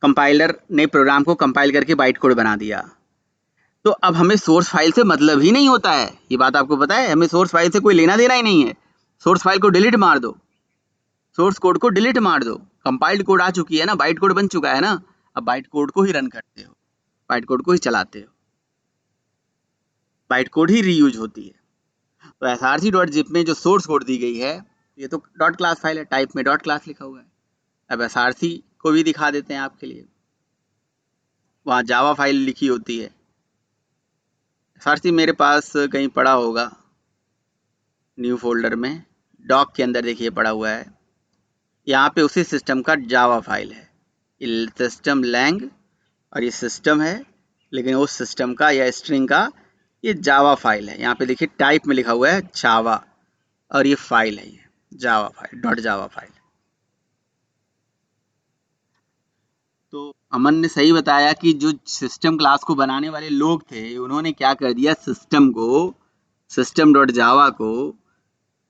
कंपाइलर ने प्रोग्राम को कंपाइल करके बाइट कोड बना दिया, तो अब हमें सोर्स फाइल से मतलब ही नहीं होता है। ये बात आपको पता है, हमें सोर्स फाइल से कोई लेना देना ही नहीं है। सोर्स फाइल को डिलीट मार दो, सोर्स कोड को डिलीट मार दो। कंपाइल्ड कोड आ चुकी है ना, बाइट कोड बन चुका है ना, अब बाइट कोड को ही रन करते हो, बाइट कोड को ही चलाते हो, बाइट कोड ही रीयूज होती है। तो src.zip में जो सोर्स कोड दी गई है, ये तो डॉट क्लास फाइल है, टाइप में डॉट क्लास लिखा हुआ है। अब src को भी दिखा देते हैं आपके लिए, वहाँ जावा फाइल लिखी होती है। src मेरे पास कहीं पड़ा होगा न्यू फोल्डर में, डॉक के अंदर देखिए पड़ा हुआ है। यहाँ पे उसी सिस्टम का जावा फाइल है, सिस्टम लैंग, और ये सिस्टम है, लेकिन उस सिस्टम का या स्ट्रिंग का ये जावा फाइल है। यहाँ पे देखिए टाइप में लिखा हुआ है जावा, और ये फाइल है, ये Java file, dot Java file. तो अमन ने सही बताया कि जो सिस्टम क्लास को बनाने वाले लोग थे, उन्होंने क्या कर दिया, सिस्टम को, सिस्टम डॉट जावा को,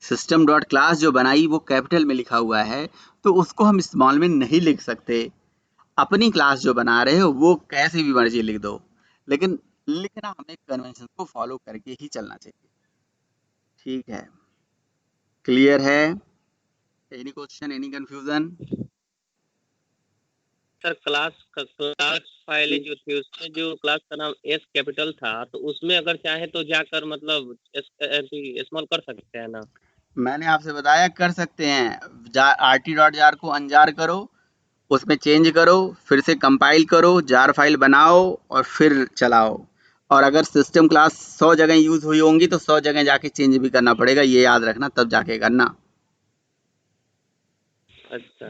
सिस्टम डॉट क्लास जो बनाई वो कैपिटल में लिखा हुआ है, तो उसको हम स्मॉल में नहीं लिख सकते। अपनी क्लास जो बना रहे हो वो कैसे भी मर्जी लिख दो, लेकिन लिखना हमें कन्वेंशन को फॉलो करके ही चलना चाहिए। ठीक है, क्लियर है? Any question, any confusion? Sir class file जो थी उसमें जो क्लास का नाम एस कैपिटल था, तो उसमें अगर चाहे तो जाकर मतलब स्मॉल कर सकते हैं ना? मैंने आपसे बताया कर सकते हैं। rt.jar को अनजार करो, उसमें चेंज करो, फिर से कंपाइल करो, जार फाइल बनाओ और फिर चलाओ। और अगर सिस्टम क्लास 100 जगह यूज हुई होंगी तो 100 जगह जाके चेंज भी करना पड़ेगा, ये याद रखना, तब जाके करना। अच्छा।